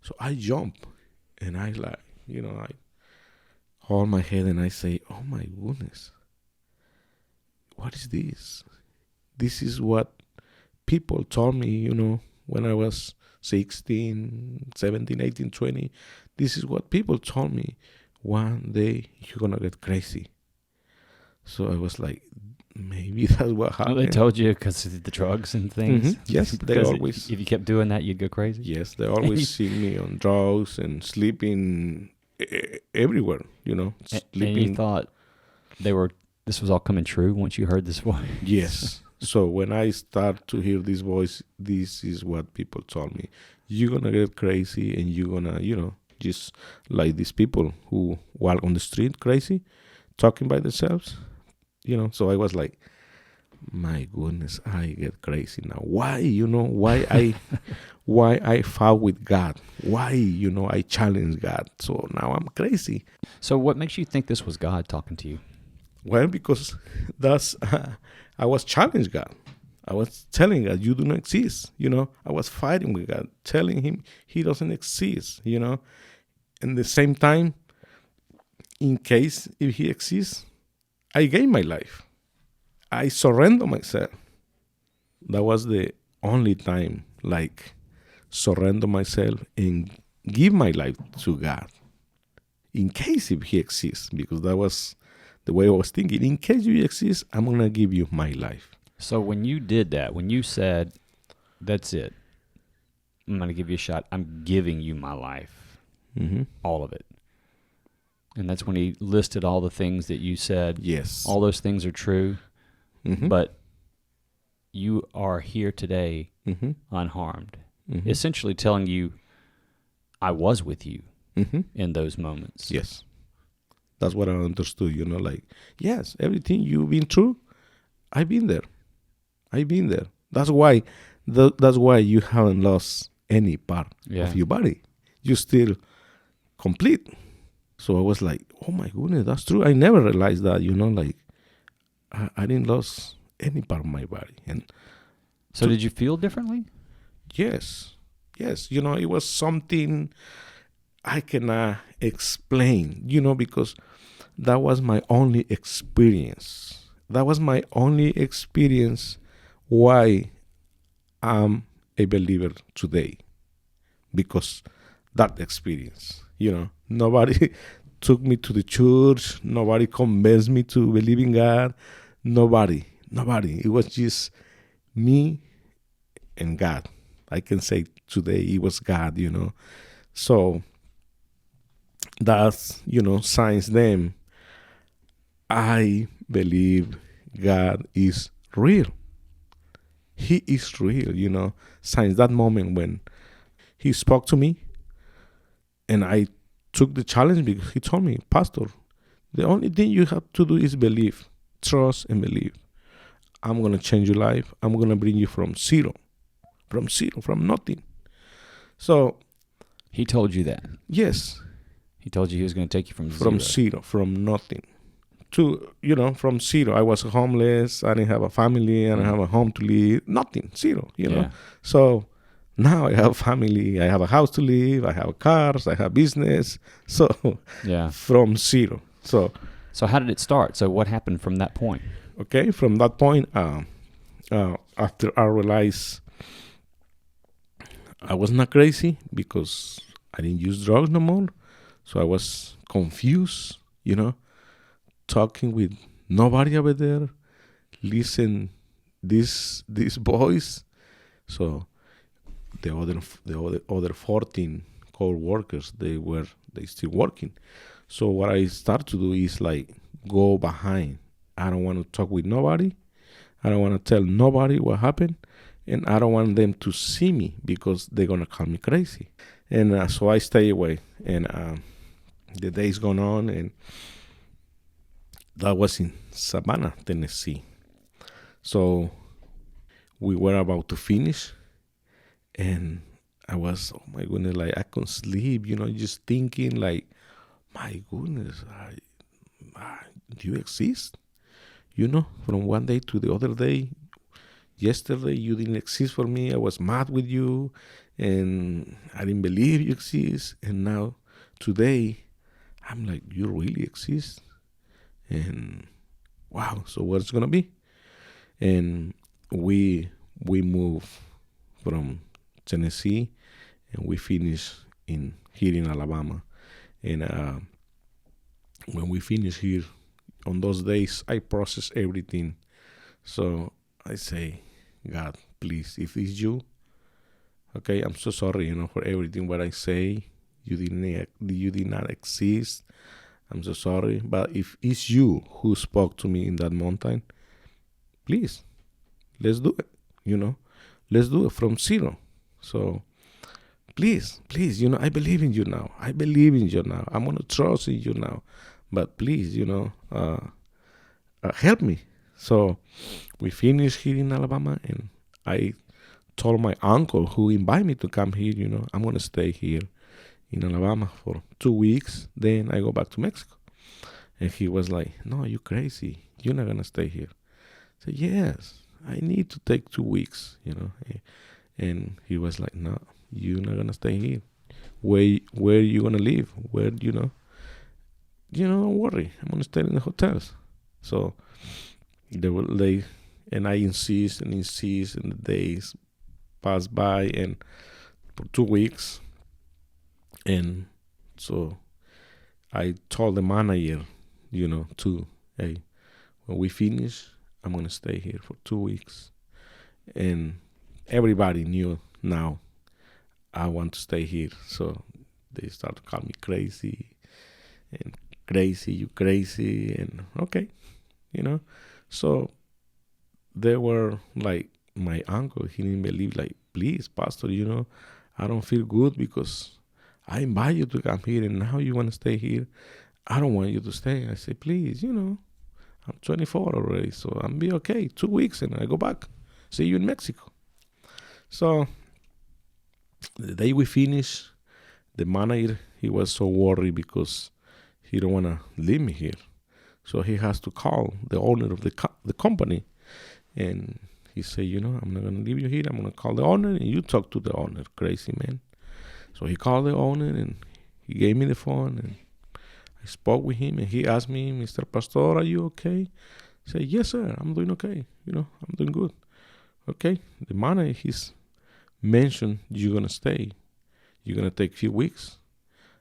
So I jump and I I hold my head and I say, oh my goodness, what is this? This is what people told me, when I was 16, 17, 18, 20. This is what people told me. One day you're going to get crazy. So I was like, maybe that's what happened. Well, they told you because of the drugs and things? Mm-hmm. Yes, they always. If you kept doing that, you'd go crazy? Yes, they always see me on drugs and sleeping everywhere, sleeping. And you thought this was all coming true once you heard this voice? Yes. So when I start to hear this voice, this is what people told me. You're going to get crazy and you're going to, just like these people who walk on the street crazy, talking by themselves, So I was like, my goodness, I get crazy now. Why, why I fought with God? Why, I challenge God? So now I'm crazy. So what makes you think this was God talking to you? Well, because I was challenging God. I was telling God, you do not exist. I was fighting with God, telling him he doesn't exist, And the same time, in case if he exists, I gave my life. I surrender myself. That was the only time, like, surrender myself and give my life to God. In case if he exists, because that was the way I was thinking. In case you exist, I'm going to give you my life. So when you did that, when you said, that's it, I'm going to give you a shot, I'm giving you my life, all of it. And that's when he listed all the things that you said. Yes. All those things are true, but you are here today unharmed. Essentially telling you, I was with you in those moments. Yes. That's what I understood, like, yes, everything you've been through, I've been there. That's why you haven't lost any part of your body. You're still complete. So I was like, oh my goodness, that's true. I never realized that, like, I didn't lose any part of my body. And so did you feel differently? Yes. It was something I cannot explain, because that was my only experience. That was my only experience why I'm a believer today, because that experience, nobody took me to the church, nobody convinced me to believe in God, nobody. It was just me and God. I can say today it was God, So that's, since then, I believe God is real. He is real, Since that moment when he spoke to me and I took the challenge, because he told me, Pastor, the only thing you have to do is believe, trust and believe. I'm going to change your life. I'm going to bring you from zero, from nothing. So, He told you that. yes, He told you he was going to take you from zero, from nothing to, from zero. I was homeless. I didn't have a family. I didn't have a home to live. Nothing, zero, Yeah. So now I have family. I have a house to live. I have cars. I have business. So Yeah. from zero. So how did it start? So what happened from that point? okay, from that point, after I realized I was not crazy because I didn't use drugs no more. So I was confused, talking with nobody over there, listen this voice. So the other 14 co-workers, they still working. So what I start to do is like go behind. I don't want to talk with nobody. I don't want to tell nobody what happened, and I don't want them to see me because they're gonna call me crazy. And so I stay away. And the days gone on, and that was in Savannah, Tennessee. So we were about to finish, and I was, oh my goodness, like I couldn't sleep, just thinking like, my goodness, do you exist? From one day to the other day. Yesterday you didn't exist for me. I was mad with you, and I didn't believe you exist. And now today, I'm like, you really exist? And wow, so what's gonna be? And we moved from Tennessee, and we finished here in Alabama. And when we finished here, on those days, I process everything. So I say, God, please, if it's you, okay, I'm so sorry, for everything what I say. You did not exist. I'm so sorry. But if it's you who spoke to me in that mountain, please, let's do it. Let's do it from zero. So please, I believe in you now. I'm gonna trust in you now. But please, help me. So we finished here in Alabama, and I told my uncle who invited me to come here, I'm going to stay here in Alabama for 2 weeks. Then I go back to Mexico. And he was like, no, you crazy. You're not going to stay here. I said, yes, I need to take 2 weeks, And he was like, no, you're not going to stay here. Where you going to live? Where, don't worry. I'm going to stay in the hotels. So and I insist, and the days pass by, and for 2 weeks. And so I told the manager, hey, when we finish, I'm going to stay here for 2 weeks. And everybody knew now I want to stay here. So they start to call me crazy, and you crazy, and okay, So they were like, my uncle, he didn't believe, like, please, Pastor, I don't feel good because I invite you to come here, and now you want to stay here. I don't want you to stay. I say, please, I'm 24 already, so I'll be okay. 2 weeks, and I go back. See you in Mexico. So the day we finish, the manager, he was so worried because he don't want to leave me here. So he has to call the owner of the company. And he said, I'm not going to leave you here. I'm going to call the owner, and you talk to the owner. Crazy man. So he called the owner, and He gave me the phone, and I spoke with him, and he asked me, Mr. Pastor, are you okay? I said, yes, sir, I'm doing okay. I'm doing good. Okay, the man, he's mentioned you're going to stay. You're going to take a few weeks.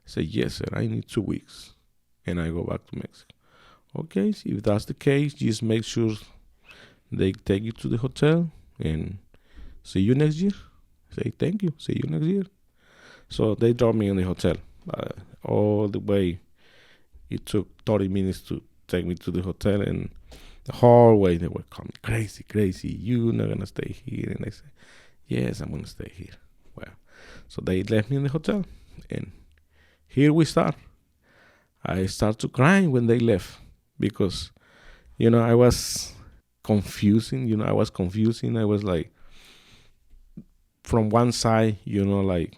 I said, yes, sir, I need 2 weeks. And I go back to Mexico. Okay, so if that's the case, just make sure they take you to the hotel and see you next year. Say thank you. See you next year. So they dropped me in the hotel. All the way, it took 30 minutes to take me to the hotel, and the whole way they were calling me, crazy. You're not going to stay here. And I said, yes, I'm going to stay here. Well, so they left me in the hotel, and here we start. I start to cry when they left because, I was confusing. I was confusing. I was like, from one side, like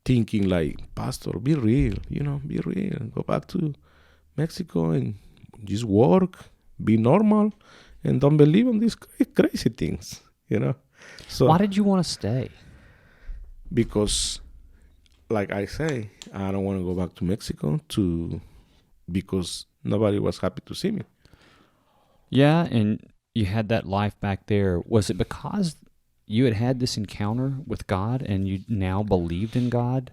thinking like, Pastor, be real, be real. Go back to Mexico and just work, be normal, and don't believe in these crazy things, So why did you want to stay? Because, like I say, I don't want to go back to Mexico because nobody was happy to see me. Yeah, and you had that life back there. Was it because you had this encounter with God and you now believed in God?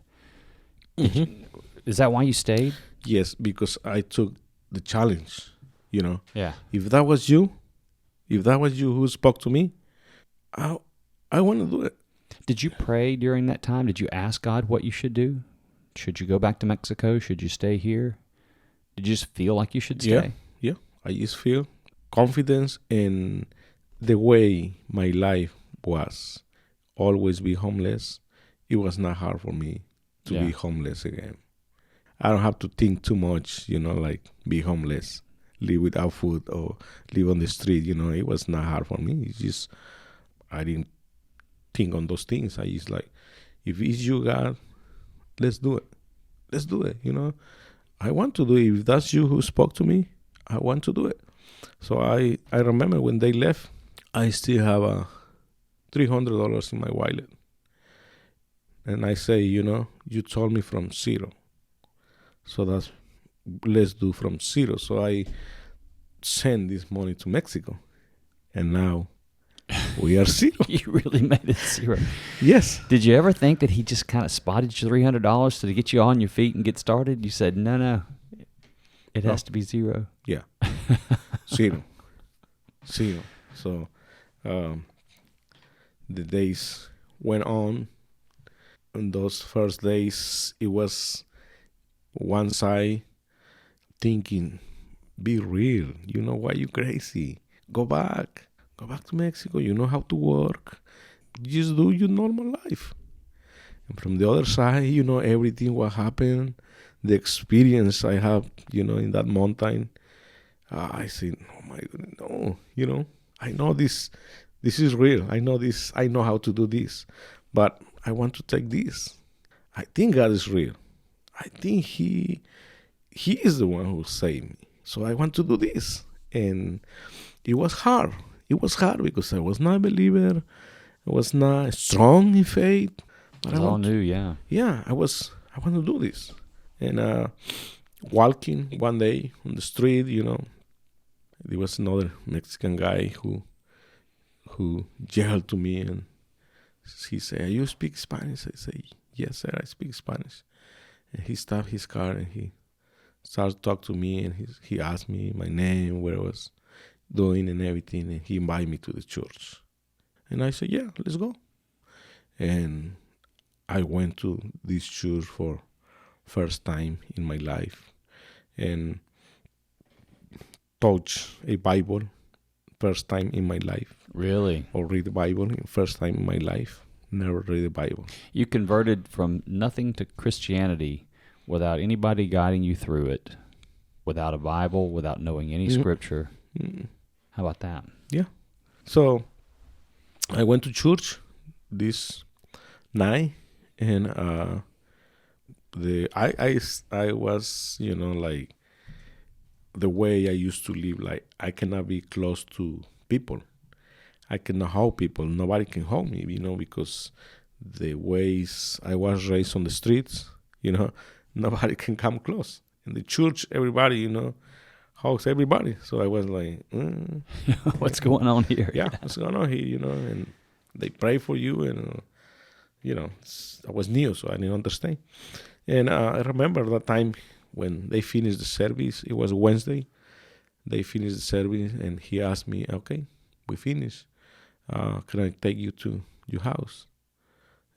Mm-hmm. Is that why you stayed? Yes, because I took the challenge, Yeah. If that was you who spoke to me, I want to do it. Did you pray during that time? Did you ask God what you should do? Should you go back to Mexico? Should you stay here? Did you just feel like you should stay? Yeah. I just feel confidence in the way my life was. Always be homeless. It was not hard for me to be homeless again. I don't have to think too much, like be homeless, live without food, or live on the street. It was not hard for me. It's just I didn't think on those things. I just like, if it's you, God, let's do it. Let's do it. I want to do it. If that's you who spoke to me, I want to do it. So I remember when they left, I still have $300 in my wallet. And I say, you told me from zero. So let's do from zero. So I send this money to Mexico. And now we are zero. You really made it zero. Yes. Did you ever think that he just kind of spotted you $300 to get you on your feet and get started? You said, no, it has to be zero. Yeah. Zero. So the days went on. In those first days, it was one side thinking, be real. Why you crazy? Go back to Mexico. You know how to work. Just do your normal life. And from the other side, everything what happened, the experience I have, in that mountain. I said, oh my goodness, no. I know this is real. I know this. I know how to do this. But I want to take this. I think God is real. I think He is the one who saved me. So I want to do this. And it was hard. It was hard because I was not a believer. I was not strong in faith. But It was all new, yeah. Yeah, I want to do this. And walking one day on the street, there was another Mexican guy who yelled to me, and he said, you speak Spanish? I say, yes, sir, I speak Spanish. And he stopped his car and he started to talk to me, and he asked me my name, where I was doing and everything, and he invited me to the church. And I said, yeah, let's go. And I went to this church for first time in my life and touch a Bible first time in my life. Really? Or read the Bible first time in my life. Never read the Bible. You converted from nothing to Christianity without anybody guiding you through it, without a Bible, without knowing any scripture. How about that? Yeah. So I went to church this night, and I was, like, the way I used to live, like, I cannot be close to people. I cannot hold people. Nobody can hold me, because the ways I was raised on the streets, You know, nobody can come close. In the church, everybody, hugs everybody. So I was like, What's going on here? yeah, what's going on here? And they pray for you, and I was new, so I didn't understand. And I remember that time when they finished the service. It was Wednesday. They finished the service, and he asked me, "Okay, we finished. Can I take you to your house?"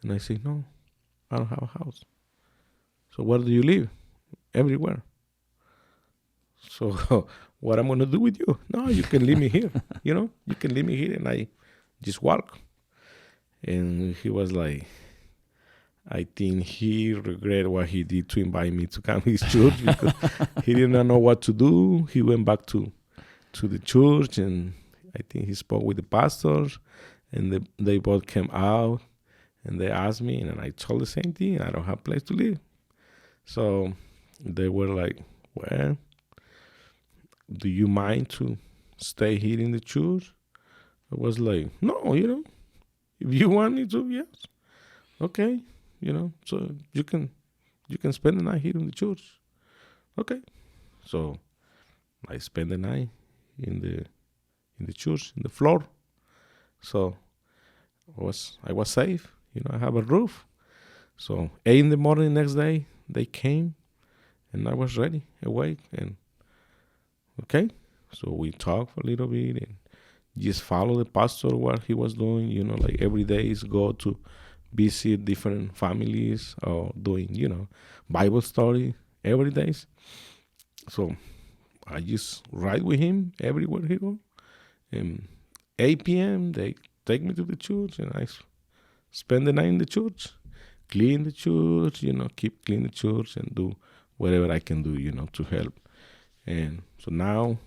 And I said, "No, I don't have a house." "So where do you live?" "Everywhere." "So what I'm going to do with you?" "No, you can leave me here. You can leave me here, and I just walk." And he was like, I think he regret what he did to invite me to come to his church, because he didn't know what to do. He went back to the church, and I think he spoke with the pastors, and they both came out, and they asked me, and I told the same thing. I don't have a place to live. So they were like, "Well, do you mind to stay here in the church?" I was like, "No, if you want me to, yes. Okay, so you can spend the night here in the church." Okay. So I spent the night in the church, in the floor. So I was safe. I have a roof. So 8 in the morning next day, they came, and I was ready, awake, and okay. So we talked for a little bit, and just follow the pastor what he was doing. Like every day is go to visit different families, or doing Bible study every day. So I just ride with him everywhere he go. And 8 p.m. they take me to the church, and I spend the night in the church, clean the church, keep clean the church, and do whatever I can do, to help. And so now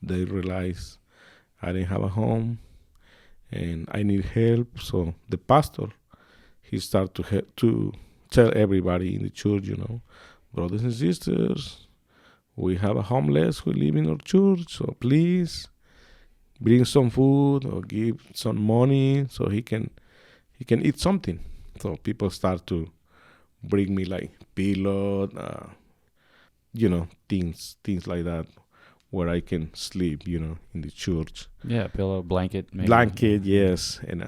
they realize I didn't have a home, and I need help. So the pastor, he started to tell everybody in the church, "Brothers and sisters, we have a homeless who live in our church, so please bring some food or give some money so he can eat something." So people start to bring me like pillow, things like that, where I can sleep, in the church. Yeah, pillow, blanket, maybe. Blanket, yes, and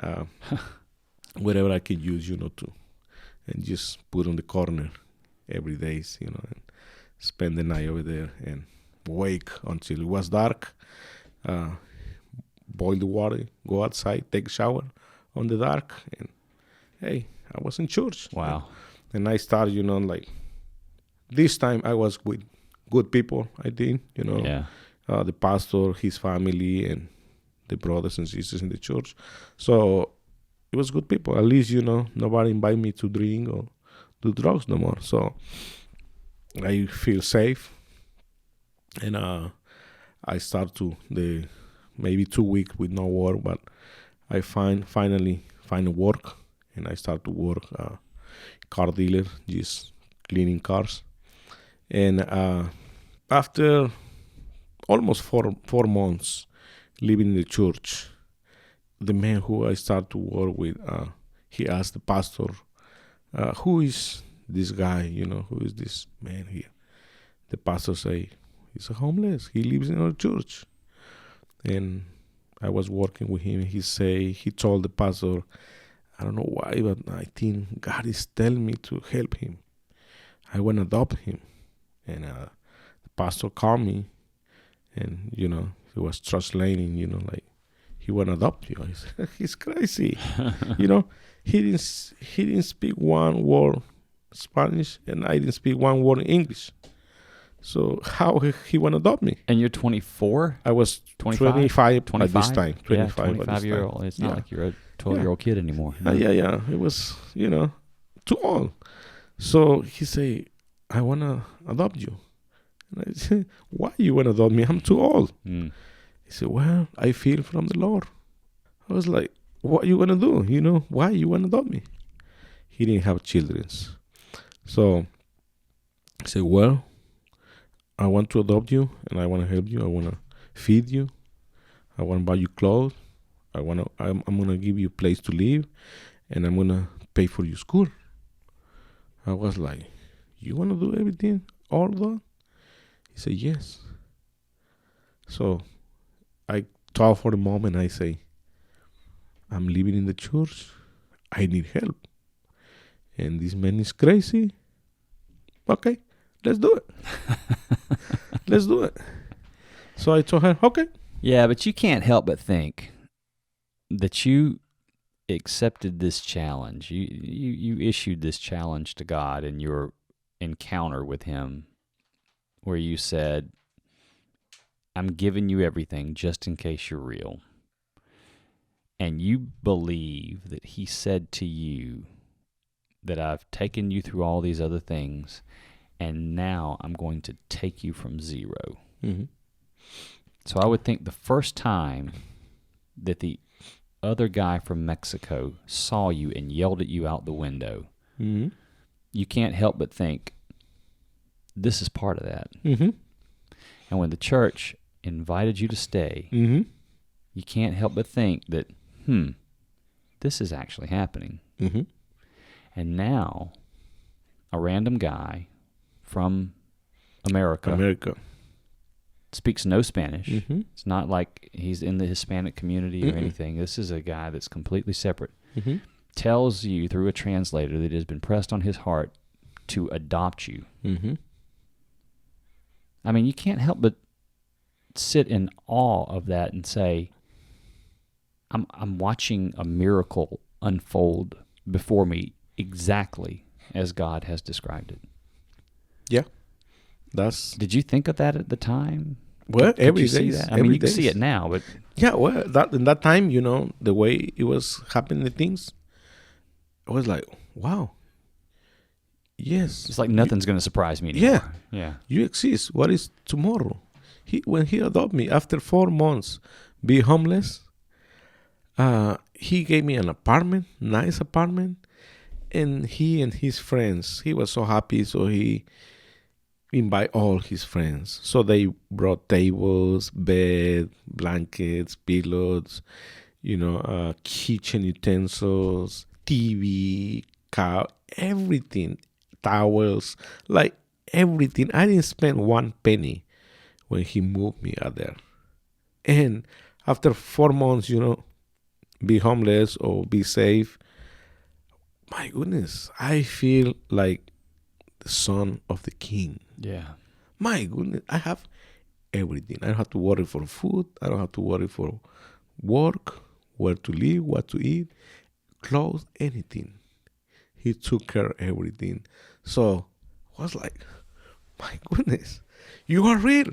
whatever I can use, and just put on the corner every day, and spend the night over there, and wake until it was dark. Boil the water, go outside, take a shower on the dark, and hey, I was in church. Wow. And I started, like this time I was with good people, I think, Yeah. The pastor, his family, and the brothers and sisters in the church. So it was good people. At least, nobody invite me to drink or do drugs no more. So I feel safe. And I start to maybe 2 weeks with no work, but I finally find work, and I start to work car dealer, just cleaning cars. And after almost 4 months living in the church, the man who I start to work with, he asked the pastor, "Who is this guy? Who is this man here?" The pastor say, "He's a homeless. He lives in our church." And I was working with him. He told the pastor, "I don't know why, but I think God is telling me to help him. I want to adopt him." And the pastor called me, and he was translating, like, "He want to adopt you." I said, "He's crazy." He didn't speak one word Spanish, and I didn't speak one word English. So how he want to adopt me? And you're 24? I was 25 at this time. 25 yeah, at this 25-year-old. time. It's not like you're a 12-year-old kid anymore. Yeah. It was, too old. So he say, "I want to adopt you." And I said, "Why you want to adopt me? I'm too old." Mm. He said, "Well, I feel from the Lord." I was like, "What you want to do? Why you want to adopt me?" He didn't have children. So I said, "Well, I want to adopt you, and I want to help you. I want to feed you. I want to buy you clothes. I'm gonna give you a place to live, and I'm gonna pay for your school." I was like, you want to do everything, all that? He said, yes. So I thought for a moment, I say, I'm living in the church. I need help. And this man is crazy. Okay, let's do it. Let's do it. So I told her, okay. Yeah, but you can't help but think that you accepted this challenge. You issued this challenge to God in your encounter with him, where you said, I'm giving you everything just in case you're real. And you believe that he said to you that I've taken you through all these other things, and now I'm going to take you from zero. Mm-hmm. So I would think the first time that the other guy from Mexico saw you and yelled at you out the window, Mm-hmm. you can't help but think, this is part of that. Mm-hmm. And when the church invited you to stay, Mm-hmm. you can't help but think that, this is actually happening. Mm-hmm. And now, a random guy from America speaks no Spanish. Mm-hmm. It's not like he's in the Hispanic community or anything. This is a guy that's completely separate. Mm-hmm. Tells you through a translator that it has been pressed on his heart to adopt you. Mm-hmm. I mean, you can't help but sit in awe of that and say, I'm watching a miracle unfold before me exactly as God has described it. Yeah. Did you think of that at the time? Well, Could every you see day. that? I mean, you can see it now, but yeah, well, in that time, the way it was happening, the things, I was like, wow. Yes. it's like nothing's going to surprise me anymore. Yeah. You exist. What is tomorrow? When he adopted me after 4 months, be homeless, he gave me an apartment, nice apartment, and he and his friends, he was so happy, so he invite all his friends. So they brought tables, bed, blankets, pillows, kitchen utensils, TV, cow, everything, towels, like everything. I didn't spend 1 penny when he moved me out there. And after 4 months, be homeless or be safe, my goodness, I feel like the son of the king. Yeah. My goodness, I have everything. I don't have to worry for food. I don't have to worry for work, where to live, what to eat, clothes, anything. He took care of everything. So I was like, my goodness, you are real.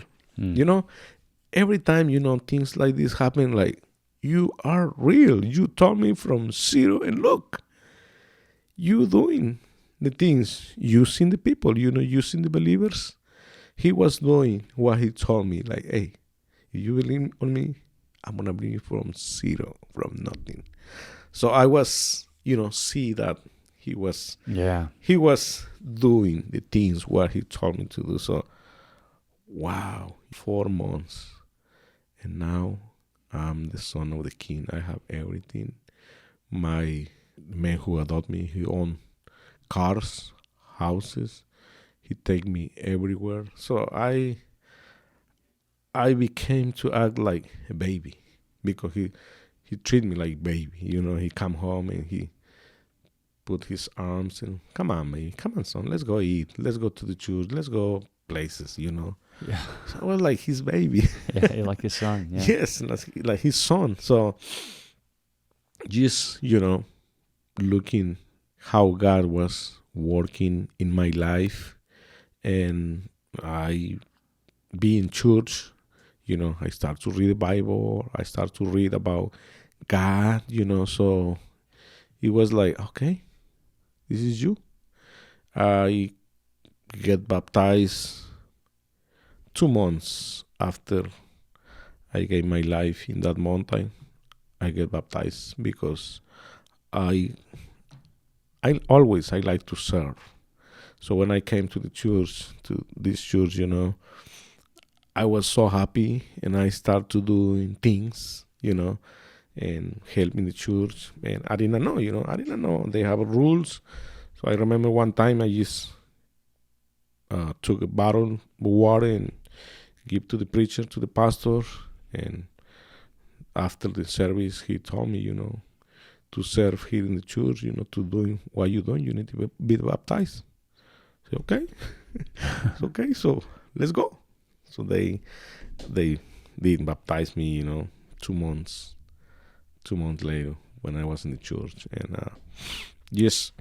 Every time, things like this happen, like, you are real. You told me from zero, and look, you doing the things, using the people, using the believers. He was doing what he told me, like, hey, if you believe on me, I'm going to bring you from zero, from nothing. So I was, see that he was doing the things what he told me to do. So, wow, 4 months. And now I'm the son of the king. I have everything. My man who adopted me, he owned cars, houses. He take me everywhere. So I became to act like a baby, because he treat me like baby. He come home and he put his arms and, come on, man, come on, son, let's go eat, let's go to the church, let's go places. Yeah. So I was like his baby. Yeah, you're like his son. Yeah. Yes, like his son. So just looking how God was working in my life, and I be in church, I start to read the Bible, I start to read about God, so it was like, okay, this is you. I get baptized 2 months after I gave my life in that mountain. I get baptized because I like to serve. So when I came to this church, I was so happy, and I started to do things, and helping the church. And I didn't know, they have rules. So I remember one time I just took a bottle of water and give to the preacher, to the pastor, and after the service, he told me, to serve here in the church, to doing what you doing, you need to be baptized. I said, okay, it's okay, so let's go. So they did baptize me, 2 months later when I was in the church, and just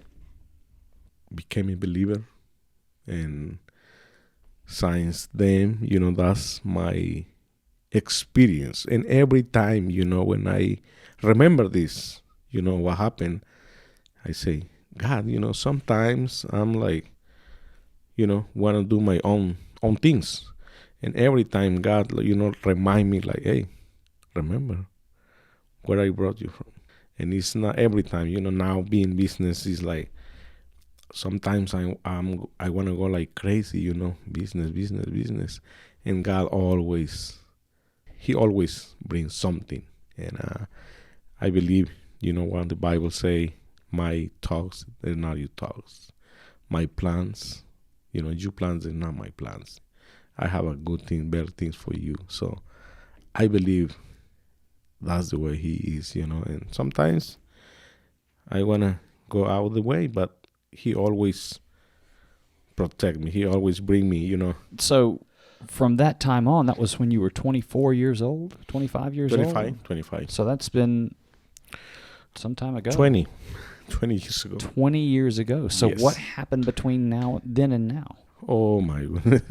became a believer. And since then, that's my experience. And every time, when I remember this, what happened, I say, God, sometimes I'm like, want to do my own things. And every time God, remind me like, hey, remember where I brought you from. And it's not every time, now being business is like, sometimes I want to go like crazy, business. And God always brings something. And I believe, what the Bible say, my thoughts, they're not your thoughts. My plans, your plans are not my plans. I have a good thing, better things for you. So I believe that's the way he is, and sometimes I want to go out of the way, but he always protect me. He always bring me, So from that time on, that was when you were 24 years old, 25 years 25, old? 25. So that's been some time ago. 20 years ago. 20 years ago. So Yes. what happened between then and now? Oh my goodness.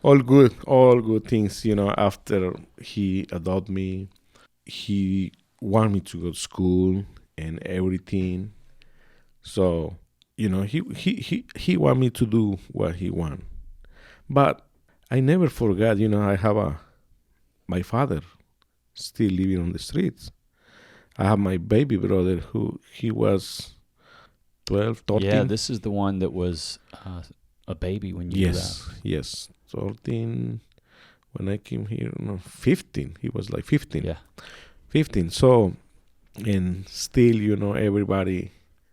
all good things, after he adopted me, he wanted me to go to school and everything. So, he want me to do what he want. But I never forgot, I have my father still living on the streets. I have my baby brother who he was 12, 13. Yeah, this is the one that was a baby when you left. Yes. 13. When I came here, 15. He was like 15. Yeah. 15. So, and still, everybody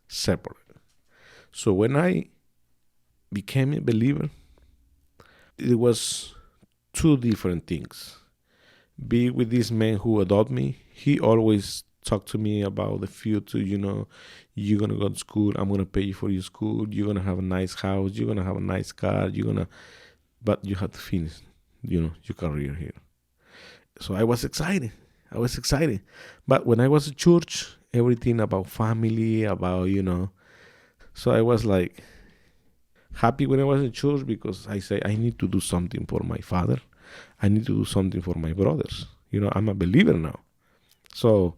separate. So when I became a believer, it was two different things. Be with this man who adopted me. He always talked to me about the future, you're going to go to school. I'm going to pay you for your school. You're going to have a nice house. You're going to have a nice car. But you have to finish, your career here. So I was excited. But when I was at church, everything about family, about, so I was like happy when I was in church because I say I need to do something for my father. I need to do something for my brothers. I'm a believer now. So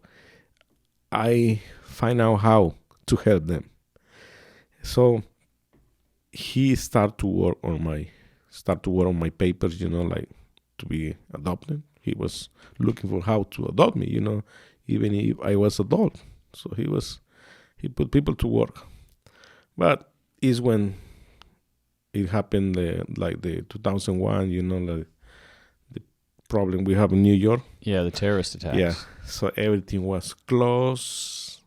I find out how to help them. So he started to work on my papers, like to be adopted. He was looking for how to adopt me, even if I was adult. So he put people to work. But is when it happened, like the 2001, like the problem we have in New York. Yeah, the terrorist attacks. Yeah, so everything was closed.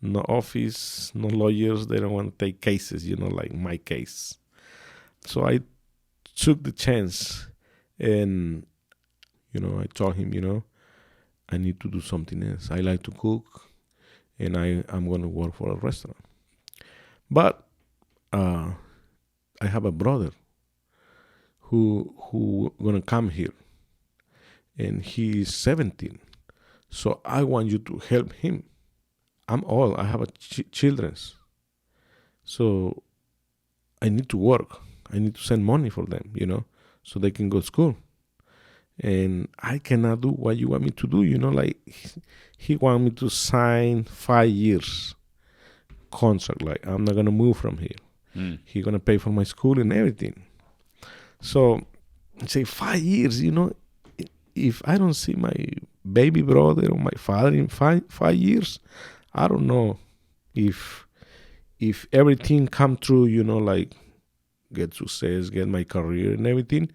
No office, no lawyers. They don't want to take cases, like my case. So I took the chance and, I told him, I need to do something else. I like to cook and I'm going to work for a restaurant. But I have a brother who going to come here and he's 17. So I want you to help him. I'm old. I have children. So I need to work. I need to send money for them, so they can go to school. And I cannot do what you want me to do, like he want me to sign 5 years contract. Like I'm not going to move from here. He going to pay for my school and everything. So I say 5 years, if I don't see my baby brother or my father in 5 years, I don't know if everything come true, like get success, get my career and everything.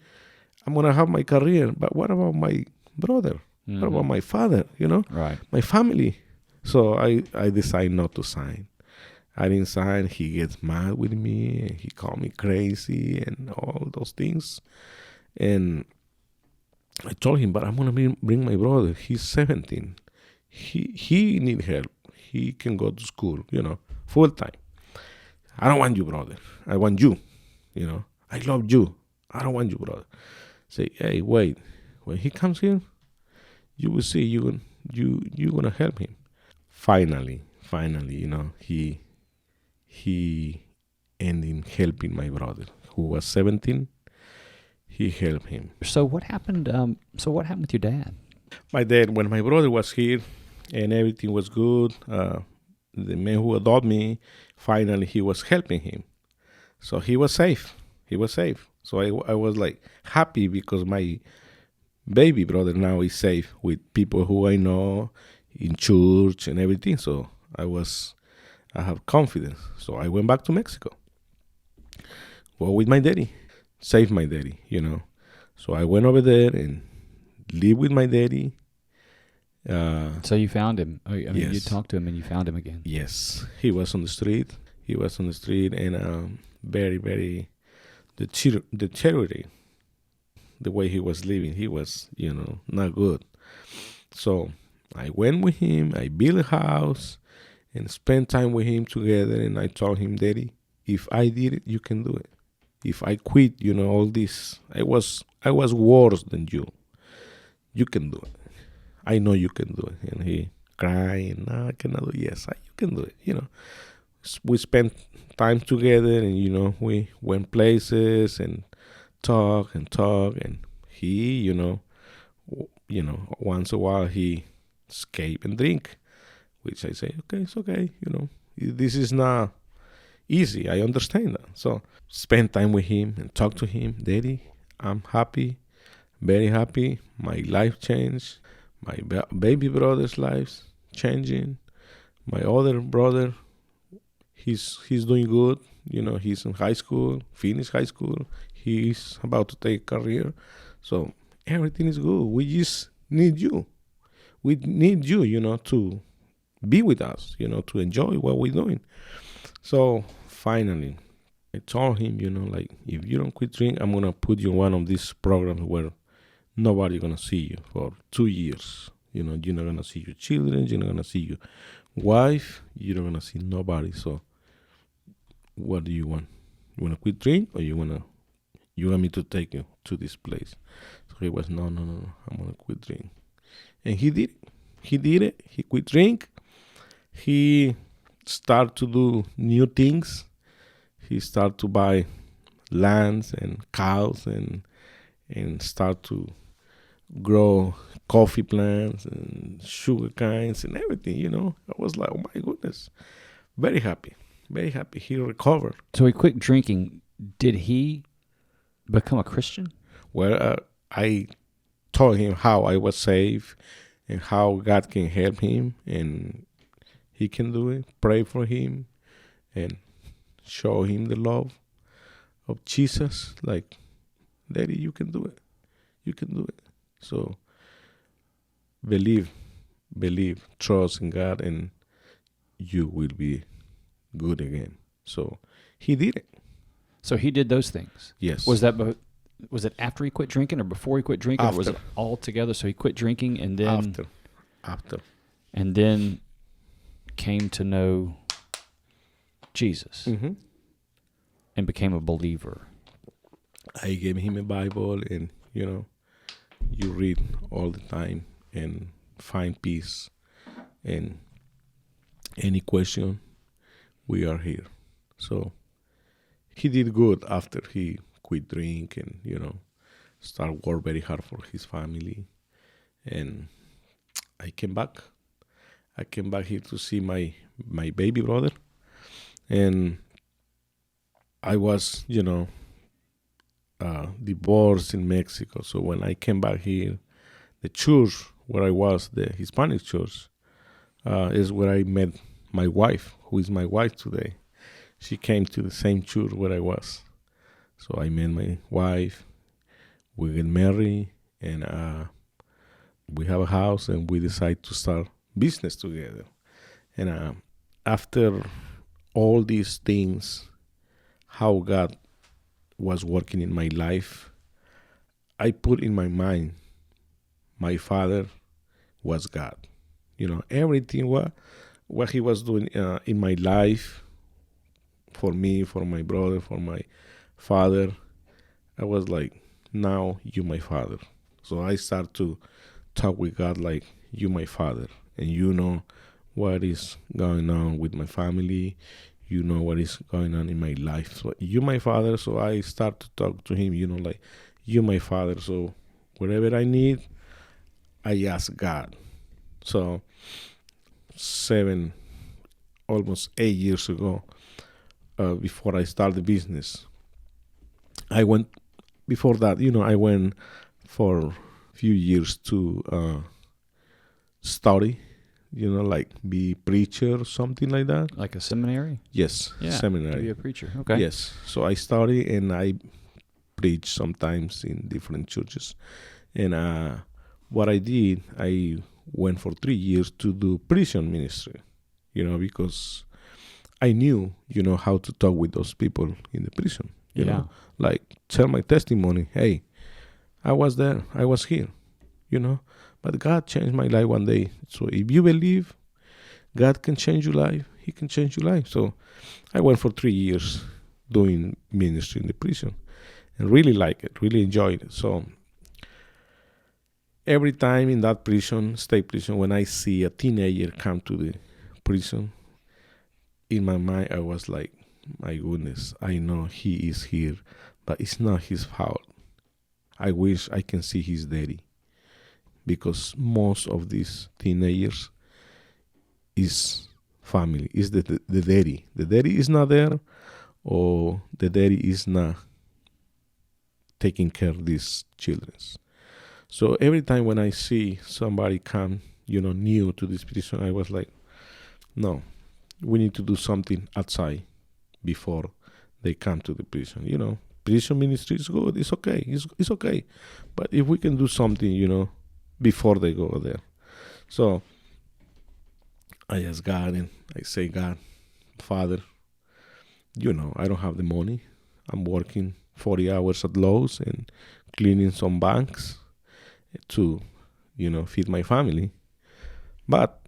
I'm going to have my career. But what about my brother? Mm-hmm. What about my father, Right. my family? So I decide not to sign. hide inside. He gets mad with me and he called me crazy and all those things. And I told him, but I'm gonna bring my brother. He's 17. He need help. He can go to school, full time. I don't want you, brother. I want you. I love you. I don't want you, brother. Say, hey, wait. When he comes here, you will see you gonna help him. Finally, he ended helping my brother who was 17. He helped him. So what happened? What happened with your dad? My dad, when my brother was here and everything was good, the man who adopted me, finally he was helping him. So he was safe. So I was like happy because my baby brother now is safe with people who I know in church and everything. So I have confidence. So I went back to Mexico. Go with my daddy. Save my daddy, So I went over there and lived with my daddy. So you found him. Yes. You talked to him and you found him again. Yes. He was on the street. And very, very deteriorated the way he was living. He was, not good. So I went with him. I built a house and spent time with him together. And I told him, Daddy, if I did it, you can do it. If I quit, all this, I was worse than you. You can do it. I know you can do it. And he cried, no, I cannot do it. Yes, you can do it. We spent time together and, we went places and talk. And he, once a while he escape and drink, which I say, okay, it's okay. This is not easy. I understand that. So spend time with him and talk to him. Daddy, I'm happy, very happy. My life changed. My baby brother's life's changing. My other brother, he's doing good. He's in high school, finished high school. He's about to take a career. So everything is good. We just need you. We need you, to be with us, to enjoy what we're doing. So finally, I told him, like, if you don't quit drinking, I'm going to put you in one of these programs where nobody's going to see you for 2 years. You're not going to see your children. You're not going to see your wife. You're not going to see nobody. So what do you want? You want to quit drink or you want me to take you to this place? So he was, no. I'm going to quit drink. And he did it. He quit drink. He started to do new things. He started to buy lands and cows and start to grow coffee plants and sugar canes and everything, I was like, oh my goodness. Very happy. He recovered. So he quit drinking. Did he become a Christian? Well, I told him how I was saved and how God can help him and he can do it. Pray for him and show him the love of Jesus. Like, Daddy, you can do it. You can do it. So believe, trust in God, and you will be good again. So he did it. So he did those things. Yes. Was it after he quit drinking or before he quit drinking? After. Or was it all together? So he quit drinking and then after. And then came to know Jesus and became a believer. I gave him a Bible and, you read all the time and find peace. And any question, we are here. So he did good after he quit drink and, start work very hard for his family. And I came back. Here to see my baby brother. And I was, divorced in Mexico. So when I came back here, the church where I was, the Hispanic church, is where I met my wife, who is my wife today. She came to the same church where I was. So I met my wife, we get married, and we have a house, and we decide to start business together. And after all these things, how God was working in my life, I put in my mind, my father was God. Everything what he was doing in my life, for me, for my brother, for my father, I was like, now you my father. So I start to talk with God like, you my father, and you know what is going on with my family, you know what is going on in my life. So you my father. So I start to talk to him, like, you my father. So whatever I need, I ask God. So 7, almost 8 years ago, before I started the business, I went, before that, I went for a few years to study, like be preacher or something like that. Like a seminary? Yes, Yeah, seminary. to be a preacher. Okay. Yes. So I study and I preach sometimes in different churches. And what I did, I went for 3 years to do prison ministry, because I knew, how to talk with those people in the prison, you know, like tell my testimony. Hey, I was there, I was here, but God changed my life one day. So if you believe God can change your life, He can change your life. So I went for 3 years doing ministry in the prison and really like it, really enjoyed it. So every time in that state prison, when I see a teenager come to the prison, in my mind, I was like, my goodness, I know he is here, but it's not his fault. I wish I can see his daddy, because most of these teenagers is family, is the daddy. The daddy is not there, or the daddy is not taking care of these children. So every time when I see somebody come, new to this prison, I was like, no, we need to do something outside before they come to the prison. Prison ministry is good. It's okay. It's okay. But if we can do something, before they go there. So I ask God and I say, God, Father, I don't have the money. I'm working 40 hours at Lowe's and cleaning some banks to, feed my family. But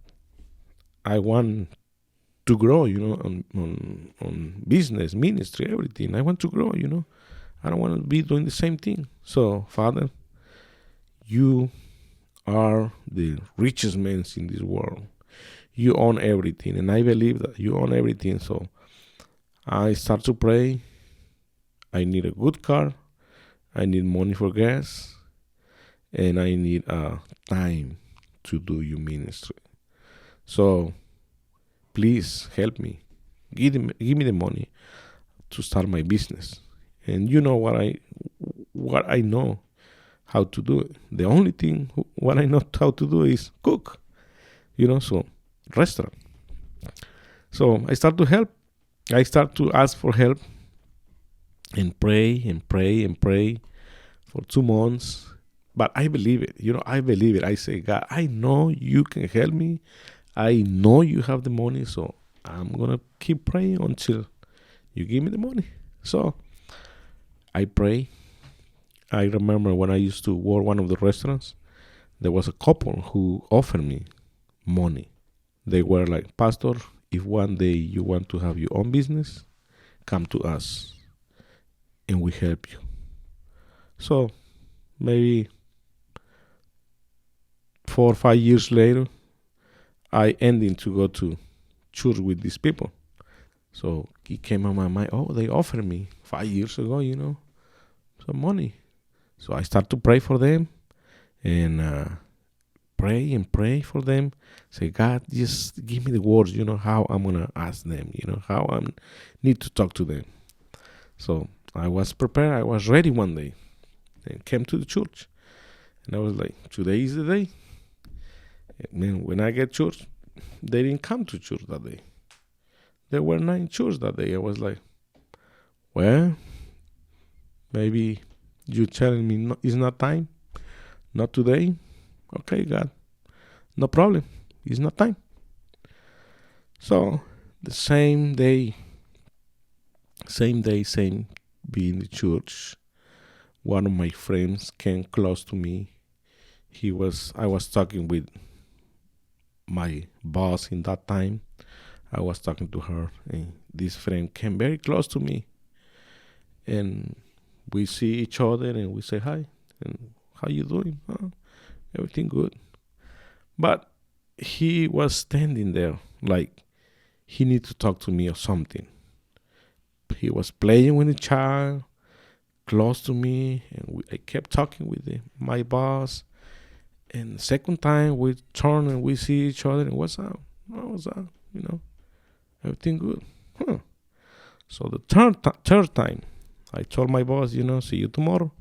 I want to grow, on business, ministry, everything. I want to grow, I don't want to be doing the same thing. So, Father, you are the richest man in this world. You own everything, and I believe that you own everything. So I start to pray. I need a good car. I need money for gas, and I need time to do your ministry. So please help me. Give me the money to start my business. And you know what I know how to do it. The only thing what I know how to do is cook. So restaurant. So I start to help. I start to ask for help and pray and pray and pray for 2 months. But I believe it. I believe it. I say, God, I know you can help me. I know you have the money. So I'm going to keep praying until you give me the money. So I pray. I remember when I used to work one of the restaurants, there was a couple who offered me money. They were like, Pastor, if one day you want to have your own business, come to us and we help you. So maybe 4 or 5 years later, I ended to go to church with these people. So it came on my mind, they offered me 5 years ago, some money. So I start to pray for them and pray and pray for them. Say, God, just give me the words, how I'm going to ask them, how I need to talk to them. So I was prepared. I was ready one day and came to the church. And I was like, today is the day. And then when I get church, they didn't come to church that day. There were 9 church that day. I was like, well, maybe you're telling me it's not time, not today. Okay, God, no problem. It's not time. So The same day, same be in the church. One of my friends came close to me. I was talking with my boss in that time. I was talking to her, and this friend came very close to me, and we see each other and we say hi, and how you doing? Everything good. But he was standing there like he need to talk to me or something. He was playing with a child close to me, and I kept talking with my boss. And the second time we turn and we see each other, and what's up? Oh, what's up? Everything good. Huh. So the third time, I told my boss, see you tomorrow.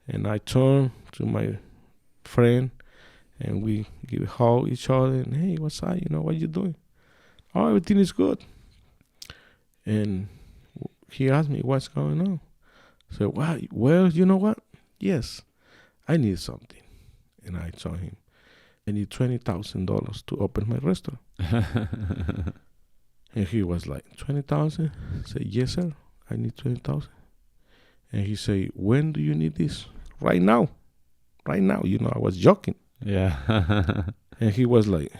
And I turned to my friend, and we give a hug each other. And hey, what's up? What you doing? Oh, everything is good. And he asked me what's going on. So, well, you know what? Yes, I need something. And I told him, I need $20,000 to open my restaurant. And he was like, 20,000? I said, yes, sir. I need 20,000. And he said, when do you need this? Right now. Right now. I was joking. Yeah. And he was like,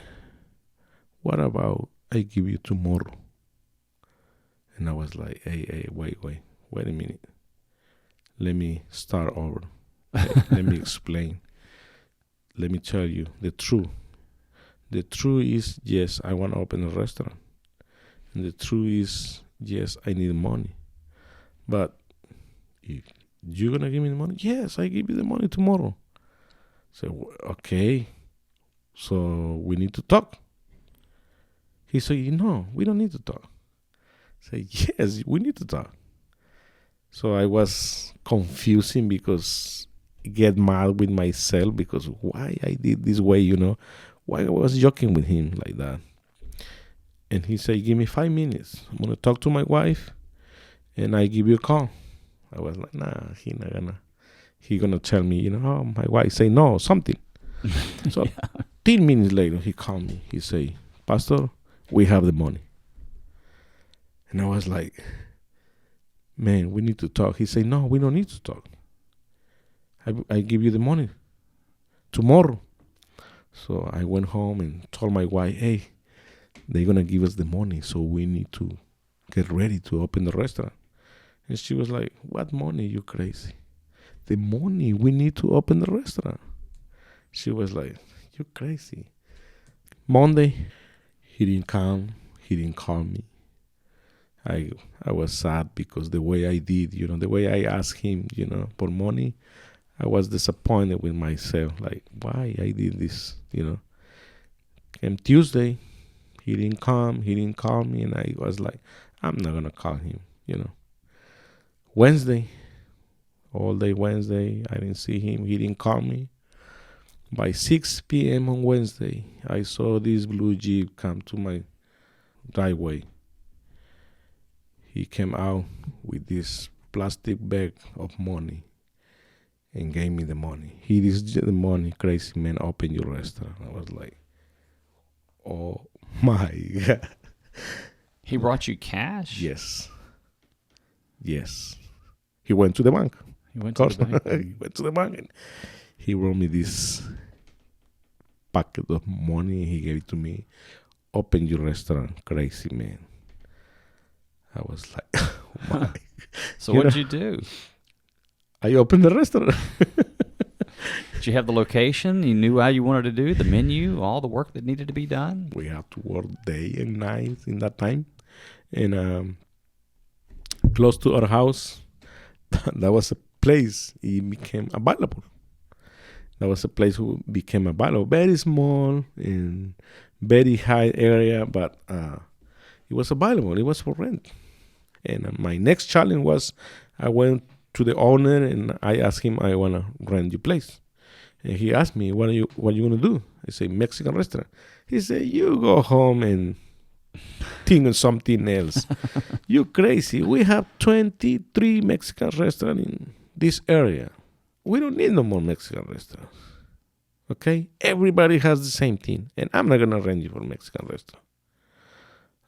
what about I give you tomorrow? And I was like, hey, wait a minute. Let me start over. Let me explain. Let me tell you the truth. The truth is, yes, I want to open a restaurant. And the truth is, yes, I need money. But if you're going to give me the money? Yes, I give you the money tomorrow. So, okay. So we need to talk. He said, no, we don't need to talk. I said, yes, we need to talk. So I was confusing because I get mad with myself because why I did this way, why I was joking with him like that. And he said, give me 5 minutes. I'm going to talk to my wife and I give you a call. I was like, nah, he gonna tell me, my wife say no, something. So 10 minutes later, he called me. He say, Pastor, we have the money. And I was like, man, we need to talk. He said, no, we don't need to talk. I give you the money tomorrow. So I went home and told my wife, hey, they're going to give us the money. So we need to get ready to open the restaurant. And she was like, what money? You crazy? The money we need to open the restaurant. She was like, you crazy. Monday, he didn't come. He didn't call me. I was sad because the way I did, the way I asked him, for money, I was disappointed with myself. Like, why I did this, And Tuesday, he didn't come. He didn't call me. And I was like, I'm not going to call him, Wednesday, all day Wednesday, I didn't see him. He didn't call me. By 6 p.m. on Wednesday, I saw this blue Jeep come to my driveway. He came out with this plastic bag of money and gave me the money. Here is the money, crazy man, open your restaurant. I was like, oh my God. He brought you cash? Yes. He went to the bank. He went to the bank. He went to the bank and he wrote me this packet of money. He gave it to me. Open your restaurant, crazy man. I was like, oh my. So what did you do? I opened the restaurant. Did you have the location? You knew how you wanted to do the menu, all the work that needed to be done? We had to work day and night in that time. And close to our house, that was a place. It became available. That was a place who became available. Very small and very high area, but it was available. It was for rent. And my next challenge was I went to the owner and I asked him, I want to rent your place. And he asked me, what are you going to do? I said, Mexican restaurant. He said, you go home and think of something else. You crazy. We have 23 Mexican restaurants in this area. We don't need no more Mexican restaurants. Okay? Everybody has the same thing. And I'm not going to rent you for a Mexican restaurant.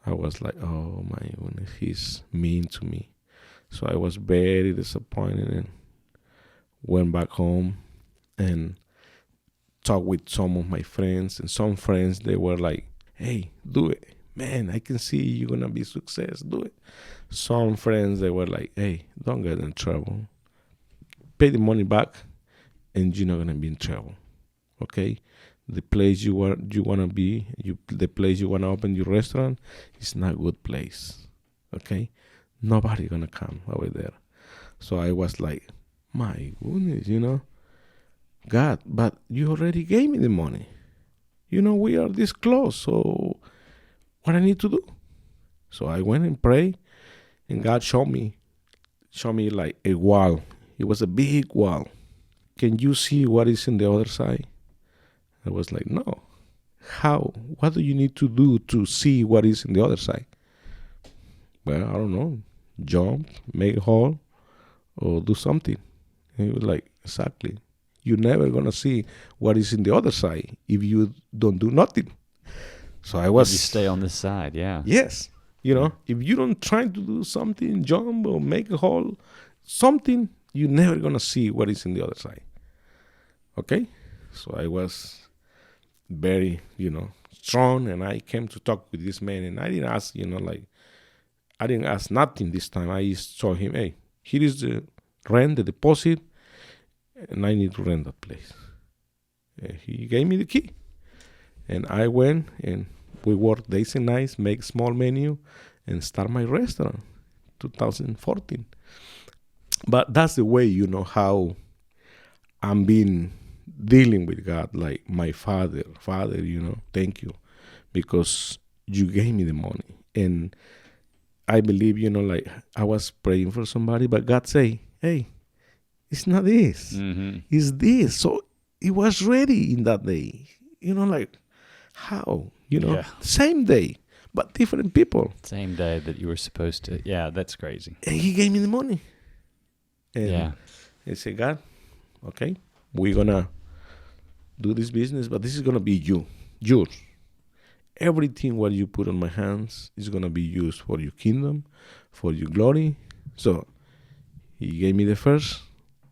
I was like, oh my goodness, he's mean to me. So I was very disappointed and went back home and talked with some of my friends. And some friends, they were like, hey, do it. Man, I can see you're going to be success. Do it. Some friends, they were like, hey, don't get in trouble. Pay the money back and you're not going to be in trouble. Okay? The place you want to be, the place you want to open your restaurant is not a good place. Okay? Nobody going to come over there. So I was like, my goodness, God, but you already gave me the money. We are this close. So what I need to do? So I went and prayed, and God showed me like a wall. It was a big wall. Can you see what is in the other side? I was like, no. How? What do you need to do to see what is in the other side? Well, I don't know. Jump, make a hole, or do something. And he was like, exactly. You're never going to see what is in the other side if you don't do nothing. So I was... If you stay on this side, yeah. Yes. If you don't try to do something, jump or make a hole, something, you're never going to see what is in the other side. Okay? So I was very, strong, and I came to talk with this man, and I didn't ask, I didn't ask nothing this time. I just told him, hey, here is the rent, the deposit, and I need to rent that place. And he gave me the key. And I went, and we worked days and nights, make small menu, and start my restaurant, 2014. But that's the way, how I'm been dealing with God, like my Father, thank you, because you gave me the money. And I believe, like I was praying for somebody, but God say, hey, it's not this, it's this. So it was ready in that day, like how, same day, but different people. Same day that you were supposed to. Yeah, that's crazy. And he gave me the money. And I said, God, okay, we're going to do this business, but this is going to be yours. Everything what you put on my hands is going to be used for your kingdom, for your glory. So he gave me the first,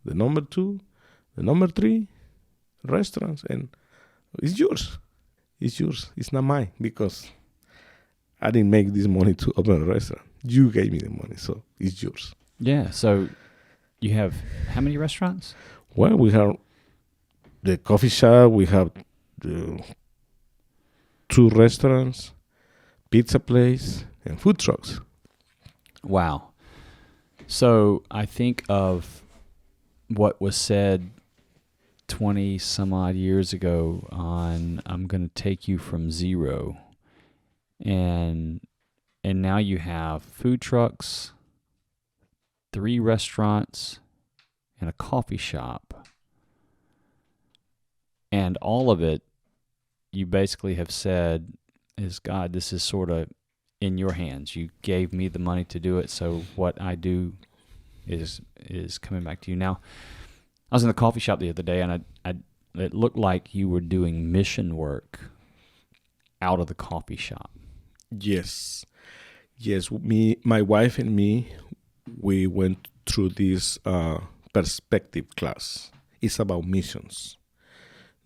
the number 2, the number 3 restaurants, and it's yours. It's yours. It's not mine, because I didn't make this money to open a restaurant. You gave me the money, so it's yours. Yeah. So you have how many restaurants? Well, we have the coffee shop, we have the 2 restaurants, pizza place, and food trucks. Wow. So I think of what was said 20 some odd years ago on I'm going to take you from zero. And now you have food trucks, 3 restaurants, and a coffee shop. And all of it, you basically have said, is God, this is sort of in your hands. You gave me the money to do it, so what I do is coming back to you. Now, I was in the coffee shop the other day, and it looked like you were doing mission work out of the coffee shop. Yes. My wife and me, we went through this perspective class. It's about missions.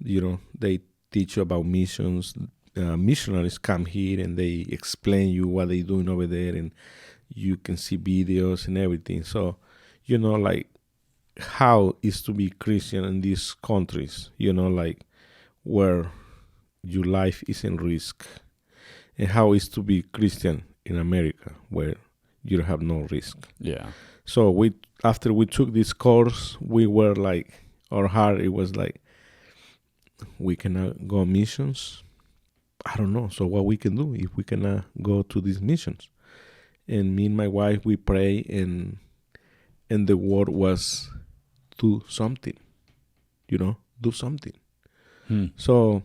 They teach you about missions. Missionaries come here and they explain you what they're doing over there, and you can see videos and everything. So, like how is to be Christian in these countries, like where your life is in risk, and how is to be Christian in America where you have no risk. Yeah. So after we took this course, we were like, our heart, it was like, we cannot go on missions. I don't know. So what we can do if we cannot go to these missions? And me and my wife, we pray, and the word was, do something. Do something. So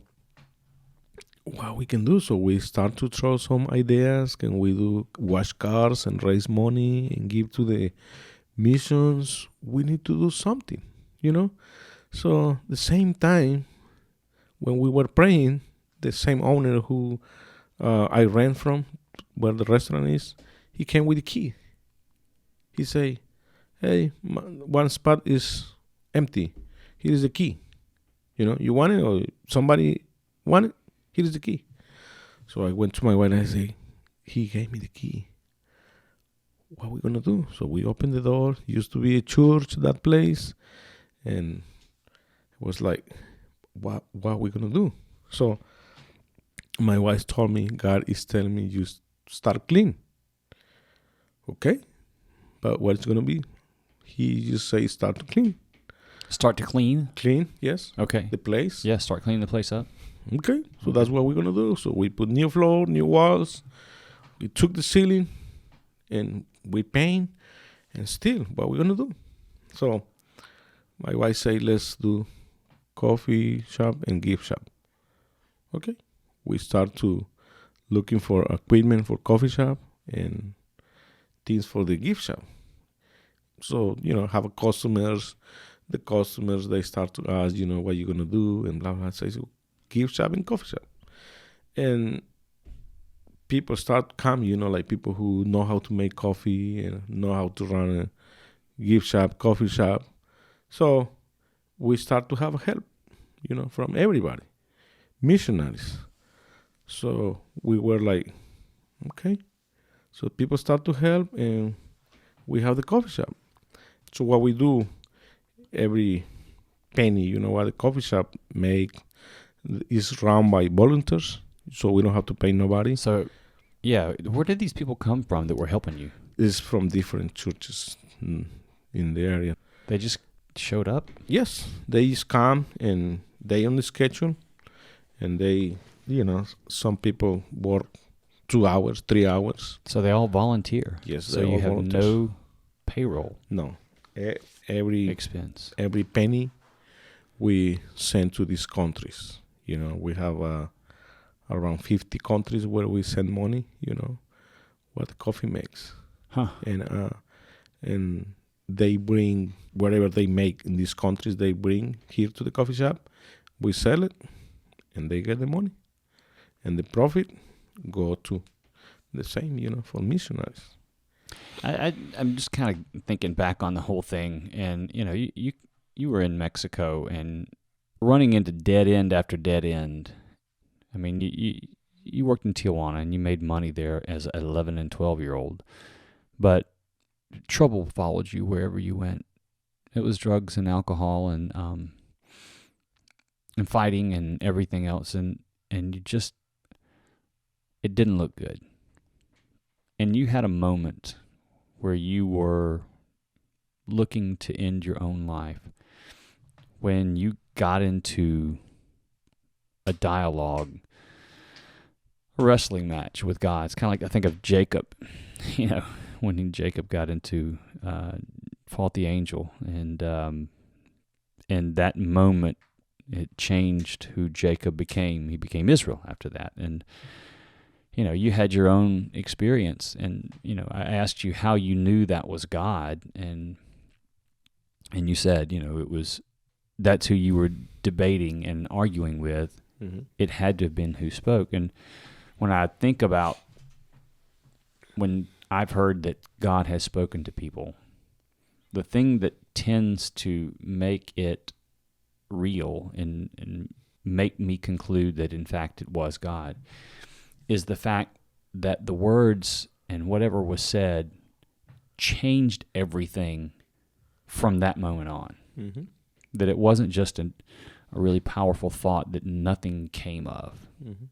what we can do? So we start to throw some ideas. Can we do wash cars and raise money and give to the missions? We need to do something, So the same time, when we were praying, the same owner who I ran from where the restaurant is, he came with the key. He say, "Hey, one spot is empty. Here is the key. You want it or somebody want it? Here is the key." So I went to my wife and I say, "He gave me the key. What are we gonna do?" So we opened the door. Used to be a church, that place, and it was like, what are we gonna do? So my wife told me, God is telling me you start clean. Okay, but what it's gonna be? He just say start to clean. Start to clean? Clean, yes. Okay. The place. Yeah, start cleaning the place up. Okay, so that's what we're gonna do. So we put new floor, new walls. We took the ceiling, and we paint, and still, what we're gonna do? So my wife say, let's do coffee shop and gift shop. Okay, we start to looking for equipment for coffee shop and things for the gift shop. So have a customers. The customers, they start to ask, what you gonna do and blah blah. Say, so gift shop and coffee shop, and people start coming. Like people who know how to make coffee and know how to run a gift shop, coffee shop. So we start to have help, from everybody, missionaries. So we were like, okay. So people start to help, and we have the coffee shop. So what we do, every penny, what the coffee shop make is run by volunteers, so we don't have to pay nobody. So, yeah, where did these people come from that were helping you? It's from different churches in the area. They just showed up? Yes, they just come and they on the schedule, and they, some people work 2 hours, 3 hours. So they all volunteer? Yes. So you have volunteers. No payroll? No. Every expense, every penny we send to these countries. We have around 50 countries where we send money. What coffee makes, and they bring whatever they make in these countries. They bring here to the coffee shop. We sell it, and they get the money, and the profit go to the same. For missionaries. I'm just kind of thinking back on the whole thing, and you were in Mexico and running into dead end after dead end. I mean, you worked in Tijuana and you made money there as an 11 and 12-year-old, but trouble followed you wherever you went. It was drugs and alcohol and fighting and everything else, and you just, it didn't look good. And you had a moment where you were looking to end your own life when you got into a dialogue, a wrestling match with God. It's kind of like, I think of Jacob, when Jacob got into fought the angel, and that moment, it changed who Jacob became. He became Israel after that. And you had your own experience, and I asked you how you knew that was God, and you said, that's who you were debating and arguing with. Mm-hmm. It had to have been who spoke. And when I think about when I've heard that God has spoken to people, the thing that tends to make it real and make me conclude that in fact it was God is the fact that the words and whatever was said changed everything from that moment on. Mm-hmm. That it wasn't just a really powerful thought that nothing came of. Mm-hmm.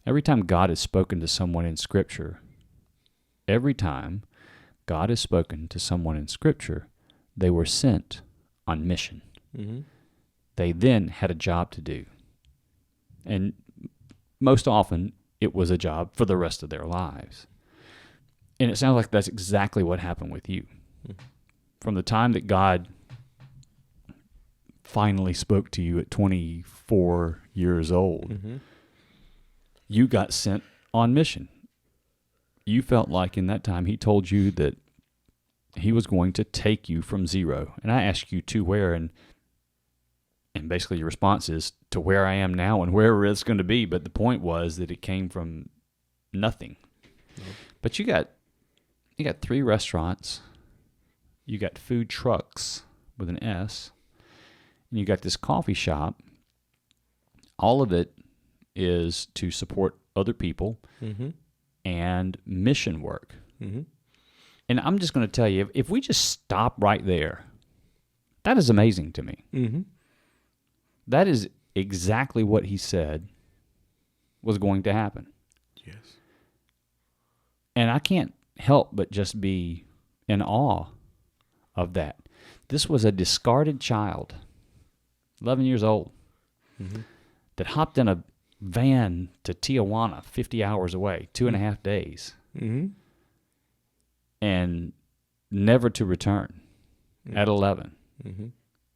Every time God has spoken to someone in Scripture, they were sent on mission. Mm-hmm. They then had a job to do. And most often, it was a job for the rest of their lives. And it sounds like that's exactly what happened with you. Mm-hmm. From the time that God finally spoke to you at 24 years old, mm-hmm. you got sent on mission. You felt like in that time he told you that he was going to take you from zero. And I asked you to where, and basically your response is to where I am now and wherever it's going to be. But the point was that it came from nothing. No. But you got 3 restaurants, you got food trucks with an S, and you got this coffee shop. All of it is to support other people Mm-hmm. and mission work. Mm-hmm. And I'm just going to tell you, if we just stop right there, that is amazing to me. Mm-hmm. That is exactly what he said was going to happen. Yes. And I can't help but just be in awe of that. This was a discarded child, 11 years old, Mm-hmm. that hopped in a van to Tijuana, 50 hours away, 2.5 days, Mm-hmm. and never to return at 11, Mm-hmm.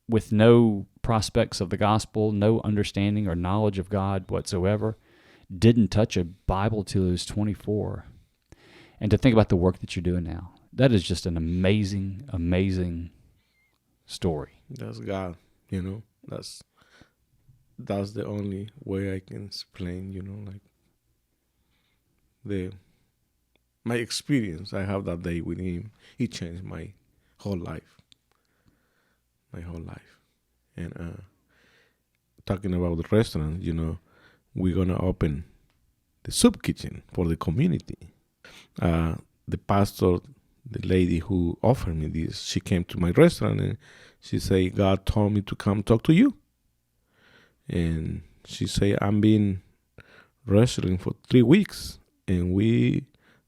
with no prospects of the gospel, no understanding or knowledge of God whatsoever, didn't touch a Bible till he was 24. And to think about the work that you're doing now, that is just an amazing, amazing story. That's God, you know. That's the only way I can explain, you know, like my experience I have that day with him. He changed my whole life. My whole life. And talking about the restaurant, you know, we're gonna open the soup kitchen for the community. The pastor, the lady who offered me this, she came to my restaurant and she said, God told me to come talk to you. And she said, I'm been wrestling for 3 weeks. And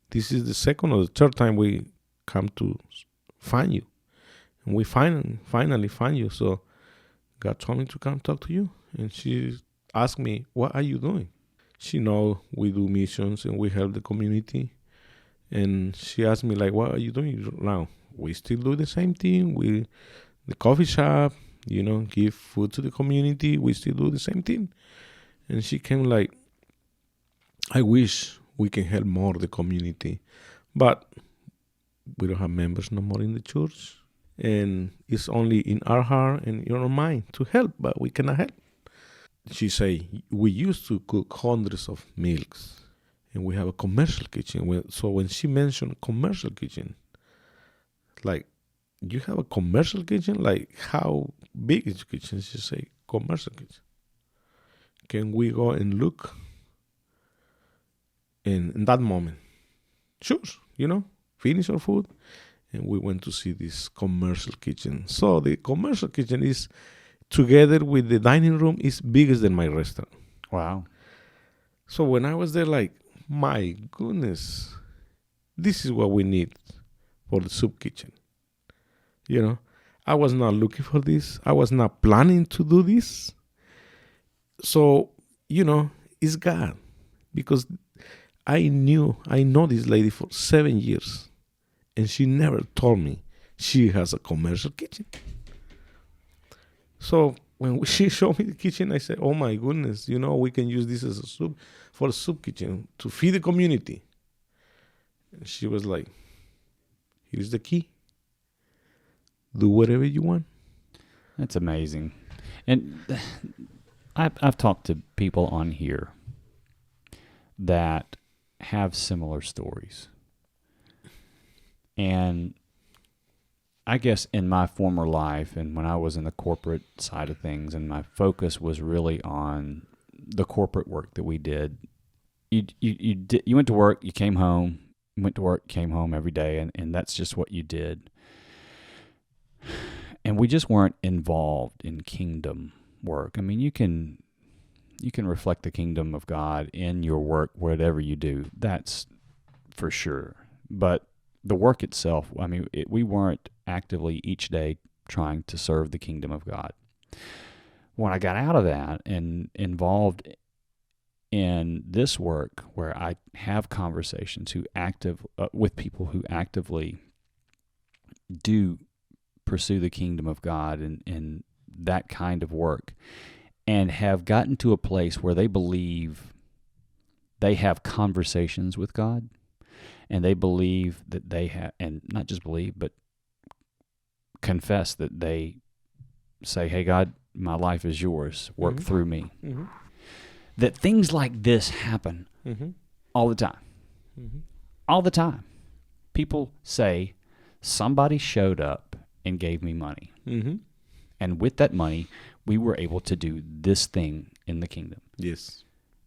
this is the second or the third time we come to find you. And we finally find you. So God told me to come talk to you. And she asked me, what are you doing? She know we do missions and we help the community. And she asked me, like, what are you doing now? We still do the same thing. The coffee shop, you know, give food to the community. We still do the same thing. And she came like, I wish we can help more the community. But we don't have members no more in the church. And it's only in our heart and in our mind to help, but we cannot help. She say, we used to cook hundreds of meals. And we have a commercial kitchen. So when she mentioned commercial kitchen, like, you have a commercial kitchen? Like, how big is your kitchen? She say, commercial kitchen. Can we go and look? And in that moment, sure, you know, finish our food. And we went to see this commercial kitchen. So the commercial kitchen is, together with the dining room, is bigger than my restaurant. Wow. So when I was there, like, my goodness, this is what we need for the soup kitchen. You know, I was not looking for this. I was not planning to do this. So, you know, it's God. Because I know this lady for 7 years. And she never told me she has a commercial kitchen. So when she showed me the kitchen, I said, oh my goodness, you know, we can use this as a soup kitchen to feed the community. And she was like, here's the key. Do whatever you want. That's amazing. And I've talked to people on here that have similar stories. And I guess in my former life and when I was in the corporate side of things and my focus was really on the corporate work that we did, you went to work, you came home, went to work, came home every day, and that's just what you did. And we just weren't involved in kingdom work. I mean, you can reflect the kingdom of God in your work, whatever you do. That's for sure. But the work itself, I mean, we weren't actively each day trying to serve the kingdom of God. When I got out of that and involved in this work, where I have conversations with people who actively do pursue the kingdom of God and that kind of work, and have gotten to a place where they believe they have conversations with God, and they believe that they have, and not just believe, but confess that they say, hey, God, my life is yours. Work through me. That things like this happen all the time. all the time. People say, somebody showed up and gave me money. Mm-hmm. And with that money, we were able to do this thing in the kingdom. Yes.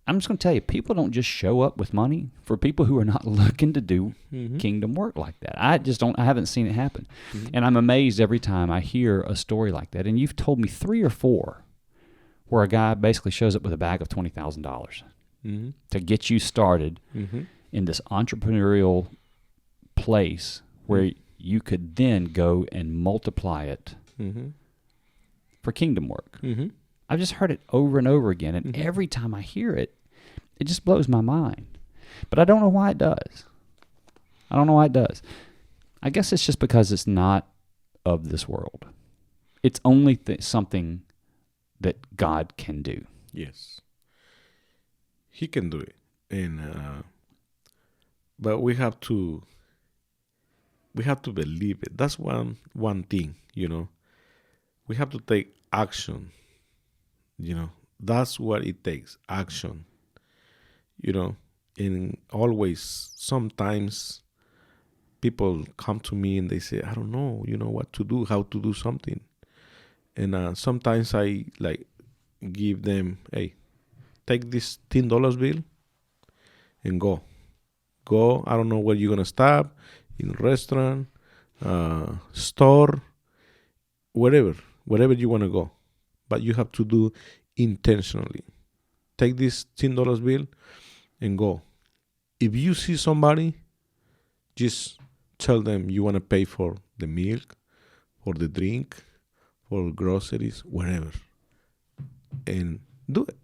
I'm just going to tell you, people don't just show up with money for people who are not looking to do Mm-hmm. kingdom work like that. I haven't seen it happen. Mm-hmm. And I'm amazed every time I hear a story like that. And you've told me 3 or 4 where a guy basically shows up with a bag of $20,000 Mm-hmm. to get you started Mm-hmm. in this entrepreneurial place where you could then go and multiply it Mm-hmm. for kingdom work. Mm-hmm. I've just heard it over and over again, and Mhm. every time I hear it, it just blows my mind. But I don't know why it does. I don't know why it does. I guess it's just because it's not of this world. It's only something that God can do. Yes. He can do it. And but we have to believe it. That's one thing, We have to take action. That's what it takes, action. And always, sometimes people come to me and they say, I don't know, what to do, how to do something. And sometimes I give them, hey, take this $10 bill and go. Go, I don't know where you're going to stop, in a restaurant, store, wherever you want to go. But you have to do intentionally. Take this $10 bill and go. If you see somebody, just tell them you want to pay for the milk, for the drink, for groceries, whatever. And do it.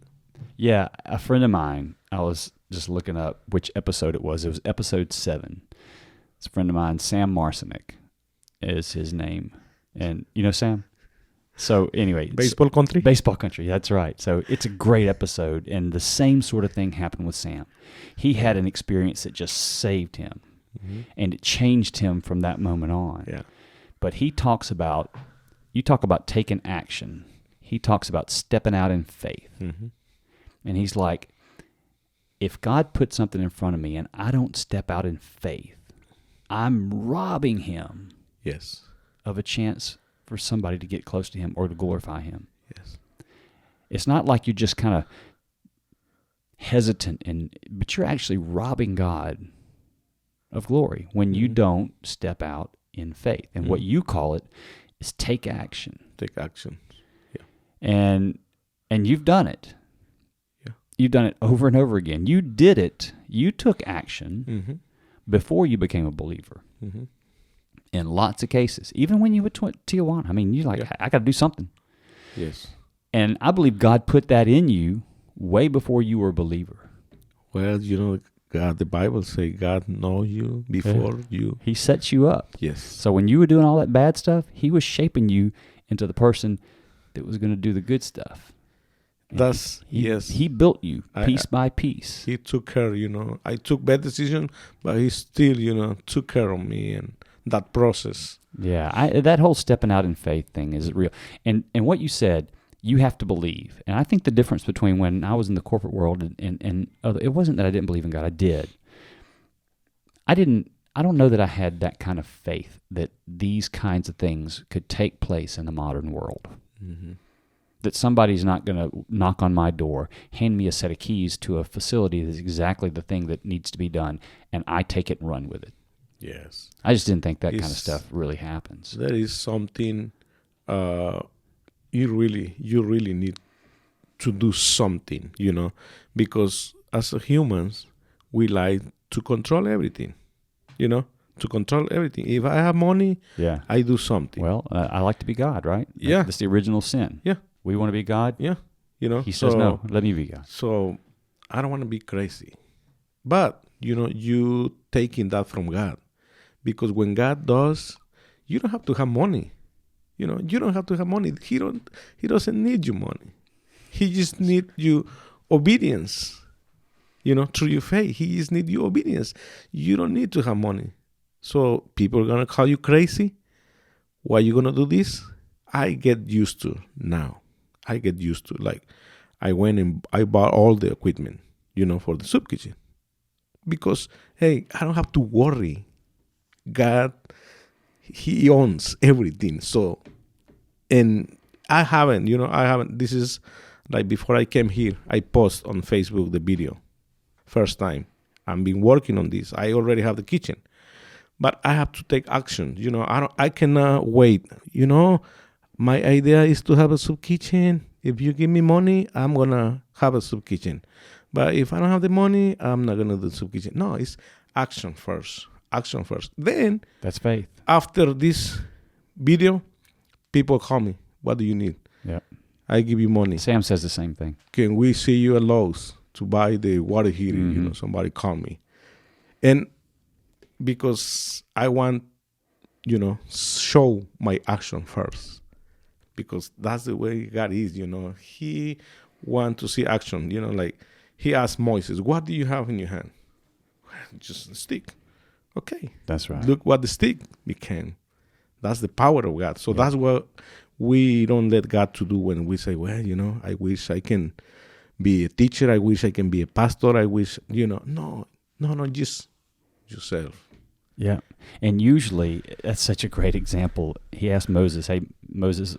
Yeah, a friend of mine, I was just looking up which episode it was. It was episode 7. It's a friend of mine, Sam Marcinick is his name. And you know Sam? So anyway. Baseball country? Baseball country, that's right. So it's a great episode, and the same sort of thing happened with Sam. He had an experience that just saved him, and it changed him from that moment on. Yeah. But he talks about, you talk about taking action. He talks about stepping out in faith. Mm-hmm. And he's like, if God puts something in front of me and I don't step out in faith, I'm robbing him Yes. of a chance for somebody to get close to him or to glorify him. Yes. It's not like you're just kind of hesitant, but you're actually robbing God of glory when you don't step out in faith. And what you call it is take action. Take action. Yeah. And you've done it. Yeah. You've done it over and over again. You did it. You took action Mm-hmm. before you became a believer. Mm-hmm. In lots of cases, even when you went to Tijuana. I mean, you're like, I got to do something. Yes. And I believe God put that in you way before you were a believer. Well, God, the Bible say God know you before you. He sets you up. Yes. So when you were doing all that bad stuff, he was shaping you into the person that was going to do the good stuff. And yes. He built you piece by piece. He took care, I took bad decision, but he still, took care of me and that process. Yeah, that whole stepping out in faith thing is real. And what you said, you have to believe. And I think the difference between when I was in the corporate world and other, it wasn't that I didn't believe in God. I did. I don't know that I had that kind of faith that these kinds of things could take place in the modern world. Mm-hmm. That somebody's not going to knock on my door, hand me a set of keys to a facility that's exactly the thing that needs to be done, and I take it and run with it. Yes. I just didn't think that kind of stuff really happens. That is something you really need to do something, because as humans, we like to control everything, to control everything. If I have money, I do something. Well, I like to be God, right? Yeah. That's the original sin. Yeah. We want to be God. Yeah. He says, no, let me be God. So I don't want to be crazy. But, you taking that from God. Because when God does, you don't have to have money. You don't have to have money. He doesn't need your money. He just need your obedience. Through your faith. He just need your obedience. You don't need to have money. So people are gonna call you crazy. Why you gonna do this? I get used to now. Like I went and I bought all the equipment, for the soup kitchen. because, hey, I don't have to worry. God, He owns everything. So, and I haven't. This is like before I came here, I post on Facebook the video. First time. I've been working on this. I already have the kitchen. But I have to take action. I cannot wait. My idea is to have a soup kitchen. If you give me money, I'm gonna have a soup kitchen. But if I don't have the money, I'm not gonna do soup kitchen. No, it's action first. Action first. Then That's faith. after this video, people call me. What do you need? Yeah. I give you money. Sam says the same thing. Can we see you at Lowe's to buy the water heater? Mm-hmm. Somebody call me. And because I want, show my action first. Because that's the way God is, He want to see action, like He asked Moses, what do you have in your hand? Just a stick. Okay. That's right. Look what the stick became. That's the power of God. So that's what we don't let God to do when we say, well, I wish I can be a teacher. I wish I can be a pastor. I wish, no, just yourself. Yeah. And usually, that's such a great example. He asked Moses, hey, Moses,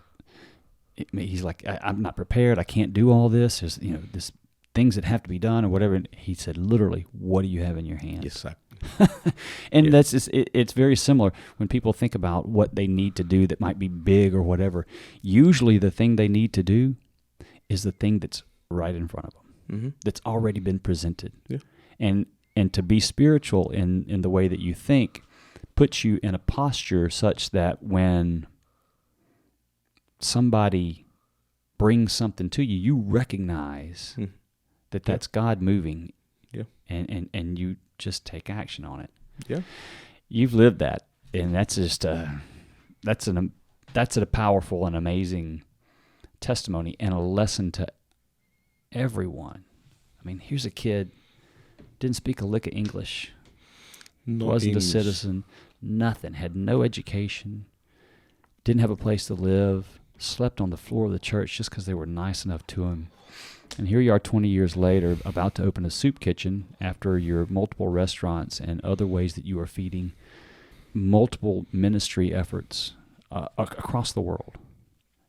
he's like, I'm not prepared. I can't do all this. There's, this things that have to be done or whatever. And he said, literally, what do you have in your hand? Yes, sir. And that's just, it's very similar when people think about what they need to do that might be big or whatever. Usually the thing they need to do is the thing that's right in front of them, that's already been presented. Yeah. And to be spiritual in the way that you think puts you in a posture such that when somebody brings something to you, you recognize that that's God moving, and you just take action on it. Yeah, you've lived that, and that's just that's a powerful and amazing testimony and a lesson to everyone. I mean, here's a kid, didn't speak a lick of English, wasn't English. a citizen, nothing, had no education, didn't have a place to live, slept on the floor of the church just because they were nice enough to him. And here you are 20 years later, about to open a soup kitchen after your multiple restaurants and other ways that you are feeding multiple ministry efforts across the world.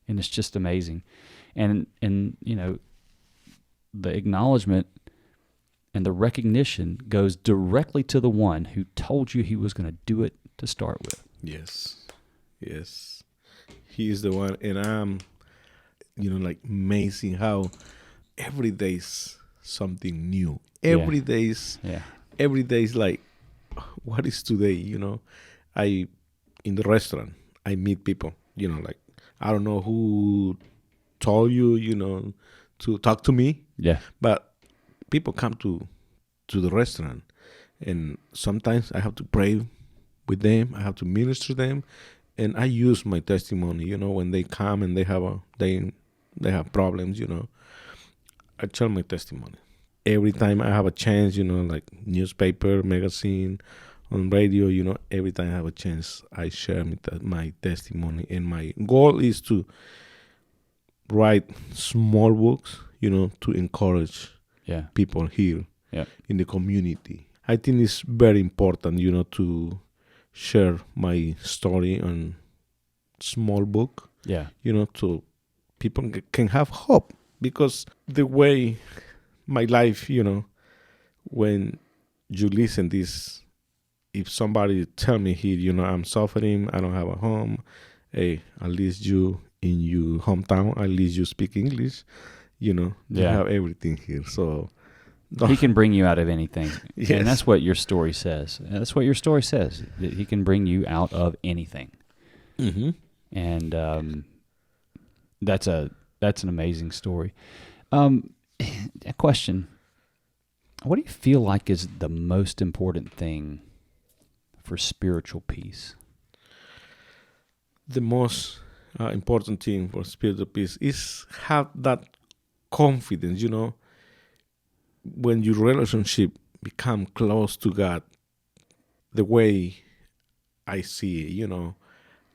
And it's just amazing. And the acknowledgement and the recognition goes directly to the one who told you he was going to do it to start with. Yes. He is the one. And I'm, like amazing how every day is something new. Every day is like, what is today? I, in the restaurant, I meet people, like, I don't know who told you, to talk to me. Yeah. But people come to the restaurant, and sometimes I have to pray with them. I have to minister them, and I use my testimony. When they come and they have problems. I tell my testimony every time I have a chance. Like newspaper, magazine, on radio. Every time I have a chance, I share my testimony, and my goal is to write small books. To encourage people here in the community. I think it's very important, to share my story on small book. Yeah. So people can have hope, because the way my life, when you listen this, if somebody tell me here, I'm suffering, I don't have a home, hey, at least you in your hometown, at least you speak English. You have everything here. So he can bring you out of anything. Yes. And that's what your story says. That's what your story says. That he can bring you out of anything. Mm-hmm. And that's an amazing story. A question. What do you feel like is the most important thing for spiritual peace? The most important thing for spiritual peace is have that confidence, when your relationship become close to God, the way I see it,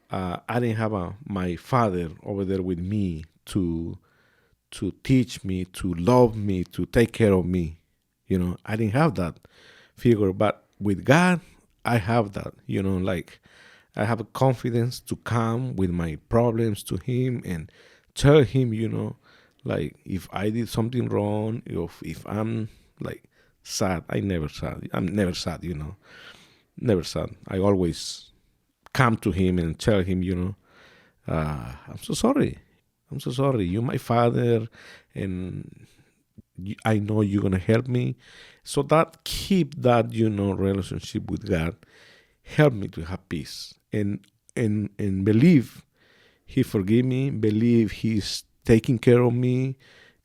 I didn't have my father over there with me to teach me, to love me, to take care of me. I didn't have that figure. But with God, I have that, like I have a confidence to come with my problems to Him and tell Him, like if I did something wrong, if I'm like sad, I'm never sad, never sad. I always come to Him and tell Him, I'm so sorry. I'm so sorry. You're my father, and I know you're gonna help me. So that keep that relationship with God help me to have peace and believe He forgive me, believe He's taking care of me.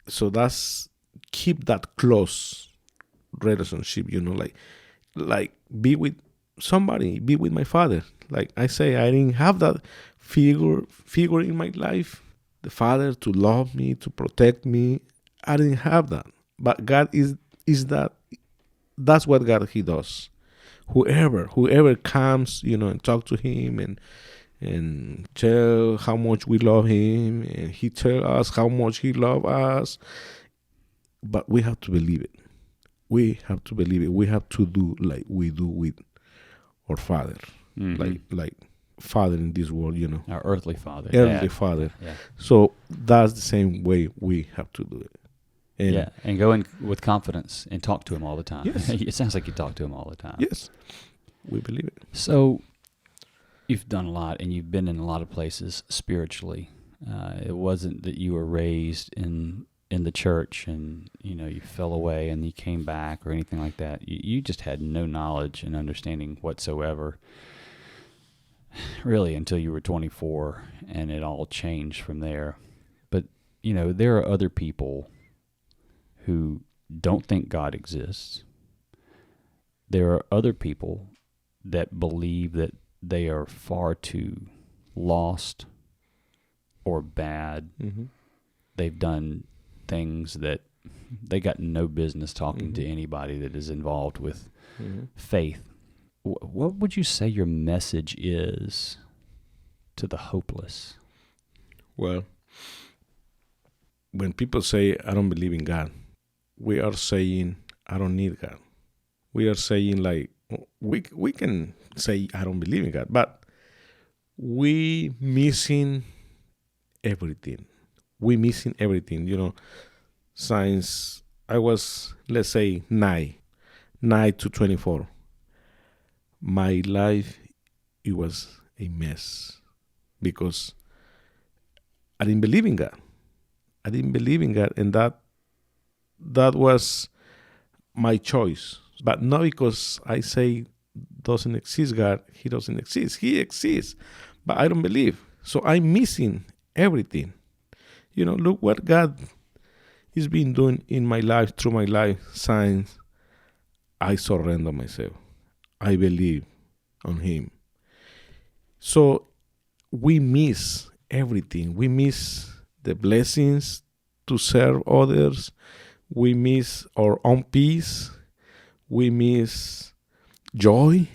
So that's keep that close relationship. Like be with somebody, be with my father. Like I say, I didn't have that figure in my life, the father to love me, to protect me. I didn't have that. But God is that. That's what God He does. Whoever comes, and talk to Him and tell how much we love Him, and He tell us how much He love us. But we have to believe it. We have to believe it. We have to do like we do with our Father, like Father in this world, Our earthly father. earthly Father. Yeah. So that's the same way we have to do it. And go in with confidence and talk to Him all the time. Yes. It sounds like you talk to Him all the time. Yes, we believe it. So you've done a lot, and you've been in a lot of places spiritually. It wasn't that you were raised in the church and you fell away and you came back or anything like that. You just had no knowledge and understanding whatsoever, really, until you were 24, and it all changed from there. But there are other people who don't think God exists. There are other people that believe that they are far too lost or bad. Mm-hmm. They've done things that they got no business talking to anybody that is involved with faith. What would you say your message is to the hopeless? Well, when people say, I don't believe in God, we are saying, I don't need God. We are saying, like, we can say, I don't believe in God, but we missing everything. We missing everything, Since I was, let's say, 9 to 24, my life, it was a mess because I didn't believe in God. I didn't believe in God, and that was my choice. But not because I say doesn't exist God, He doesn't exist. He exists, but I don't believe. So I'm missing everything. Look what God is been doing in my life, through my life, since I surrender myself. I believe on Him. So we miss everything. We miss the blessings to serve others. We miss our own peace. We miss joy.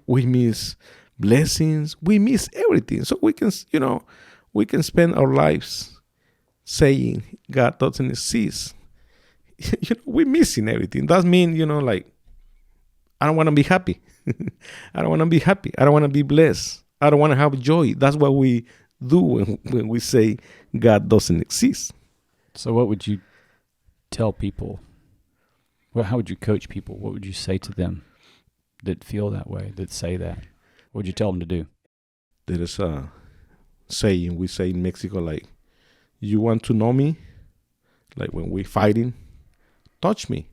We miss blessings. We miss everything. So we can spend our lives saying God doesn't exist. We're missing everything. That means, like, I don't want to be happy. I don't want to be happy. I don't want to be blessed. I don't want to have joy. That's what we do when we say God doesn't exist. So what would you tell people? Well, how would you coach people? What would you say to them that feel that way, that say that? What would you tell them to do? There is a saying we say in Mexico, like, you want to know me? Like when we're fighting, touch me,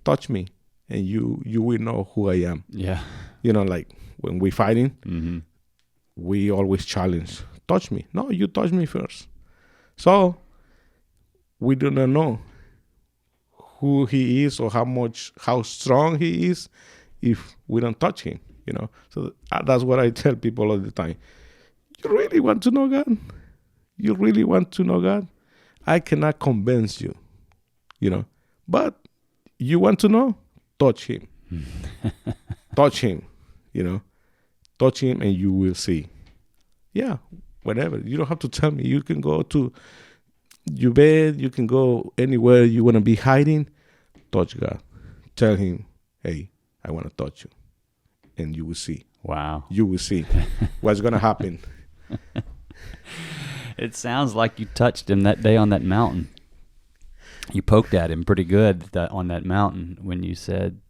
touch me, and you will know who I am. Yeah. Like when we're fighting, we always challenge, touch me. No, you touch me first. So we do not know who He is or how strong He is if we don't touch Him, So that's what I tell people all the time. You really want to know God? You really want to know God? I cannot convince you, but you want to know? Touch Him. Touch Him, touch Him and you will see. Yeah, whatever. You don't have to tell me. You can go to your bed. You can go anywhere you want to be hiding. Touch God. tell him, hey, I want to touch you. And you will see. Wow. You will see what's going to happen. It sounds like you touched him that day on that mountain. You poked at him pretty good on that mountain when you said,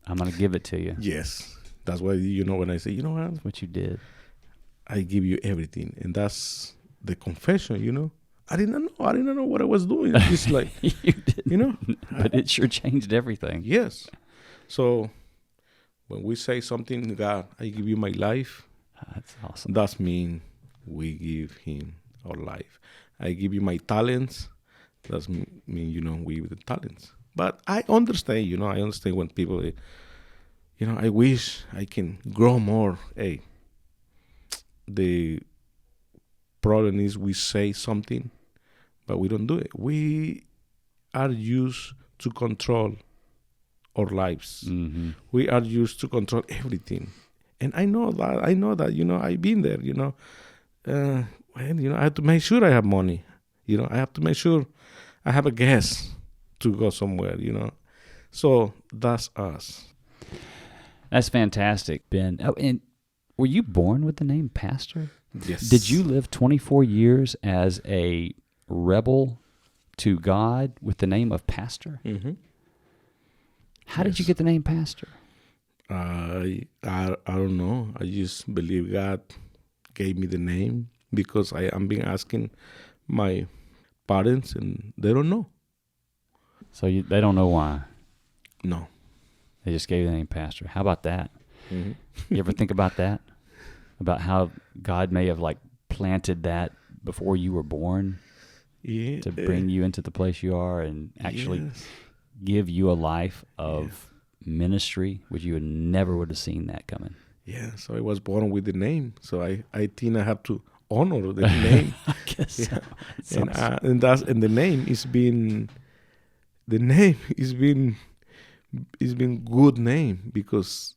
I'm going to give it to you. Yes. That's why, when I say, what? That's what you did. I give you everything. And that's the confession, I didn't know what I was doing. It's like, you didn't, but it sure changed everything. Yes. So when we say something, God, I give you my life. That's awesome. That means we give him our life. I give you my talents. That mean, we give the talents. But I understand, I understand when people, I wish I can grow more. Hey, the problem is we say something, but we don't do it. We are used to control our lives. Mm-hmm. We are used to control everything. And I know that, I've been there, I have to make sure I have money. I have to make sure I have a gas to go somewhere, So that's us. That's fantastic, Ben. Oh, and were you born with the name Pastor? Yes. Did you live 24 years as a rebel to God with the name of Pastor? Mm-hmm. How did you get the name Pastor? I don't know. I just believe God gave me the name because I'm been asking my parents and they don't know. So they don't know why? No. They just gave you the name Pastor. How about that? Mm-hmm. You ever think about that? About how God may have planted that before you were born to bring you into the place you are and actually give you a life of ministry, which you never would have seen that coming. Yeah, so I was born with the name. So I think I have to honor the name. I guess so. And the name is been good name because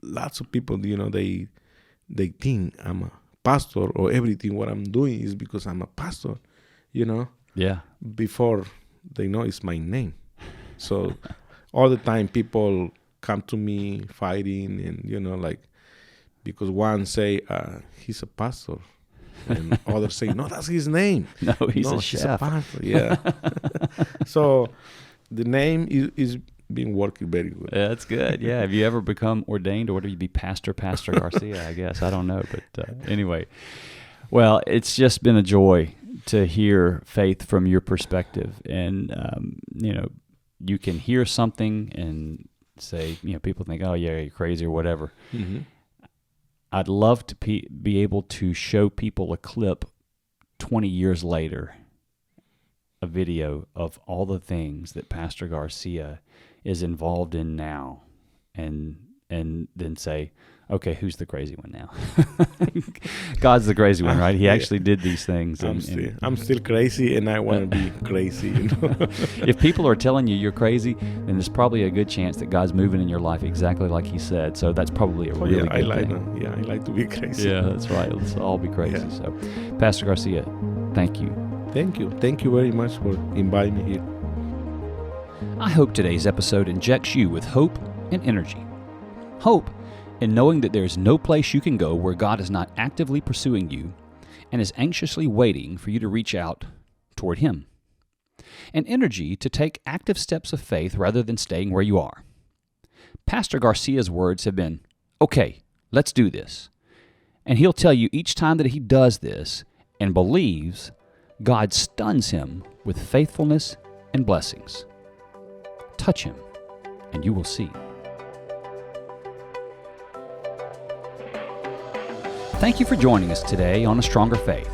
lots of people, they think I'm a pastor or everything what I'm doing is because I'm a pastor, Yeah. Before they know it's my name. So all the time people come to me fighting and, because one say he's a pastor and others say, no, that's his name. No, he's a chef. Pastor. Yeah. So the name is been working very good. Yeah, that's good. Yeah. Have you ever become ordained, or would you be Pastor Garcia? I guess. I don't know. But anyway, well, it's just been a joy to hear faith from your perspective. And, you can hear something and say, people think, oh, yeah, you're crazy or whatever. Mm-hmm. I'd love to be able to show people a clip 20 years later, a video of all the things that Pastor Garcia is involved in now, and then say, okay, who's the crazy one now? God's the crazy one, right? He actually did these things. I'm still crazy, and I want to be crazy. If people are telling you you're crazy, then there's probably a good chance that God's moving in your life exactly like He said. So that's probably a really good thing. I like to be crazy. Yeah, that's right. Let's all be crazy. Yeah. So, Pastor Garcia, thank you. Thank you. Thank you very much for inviting me here. I hope today's episode injects you with hope and energy. Hope in knowing that there is no place you can go where God is not actively pursuing you and is anxiously waiting for you to reach out toward Him. And energy to take active steps of faith rather than staying where you are. Pastor Garcia's words have been, okay, let's do this. And he'll tell you each time that he does this and believes, God stuns him with faithfulness and blessings. Touch him, and you will see. Thank you for joining us today on A Stronger Faith.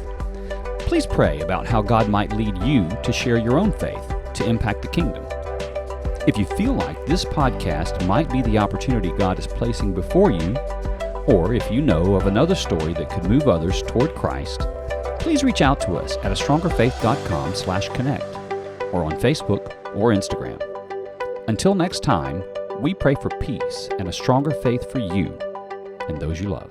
Please pray about how God might lead you to share your own faith to impact the kingdom. If you feel like this podcast might be the opportunity God is placing before you, or if you know of another story that could move others toward Christ, please reach out to us at astrongerfaith.com/connect or on Facebook or Instagram. Until next time, we pray for peace and a stronger faith for you and those you love.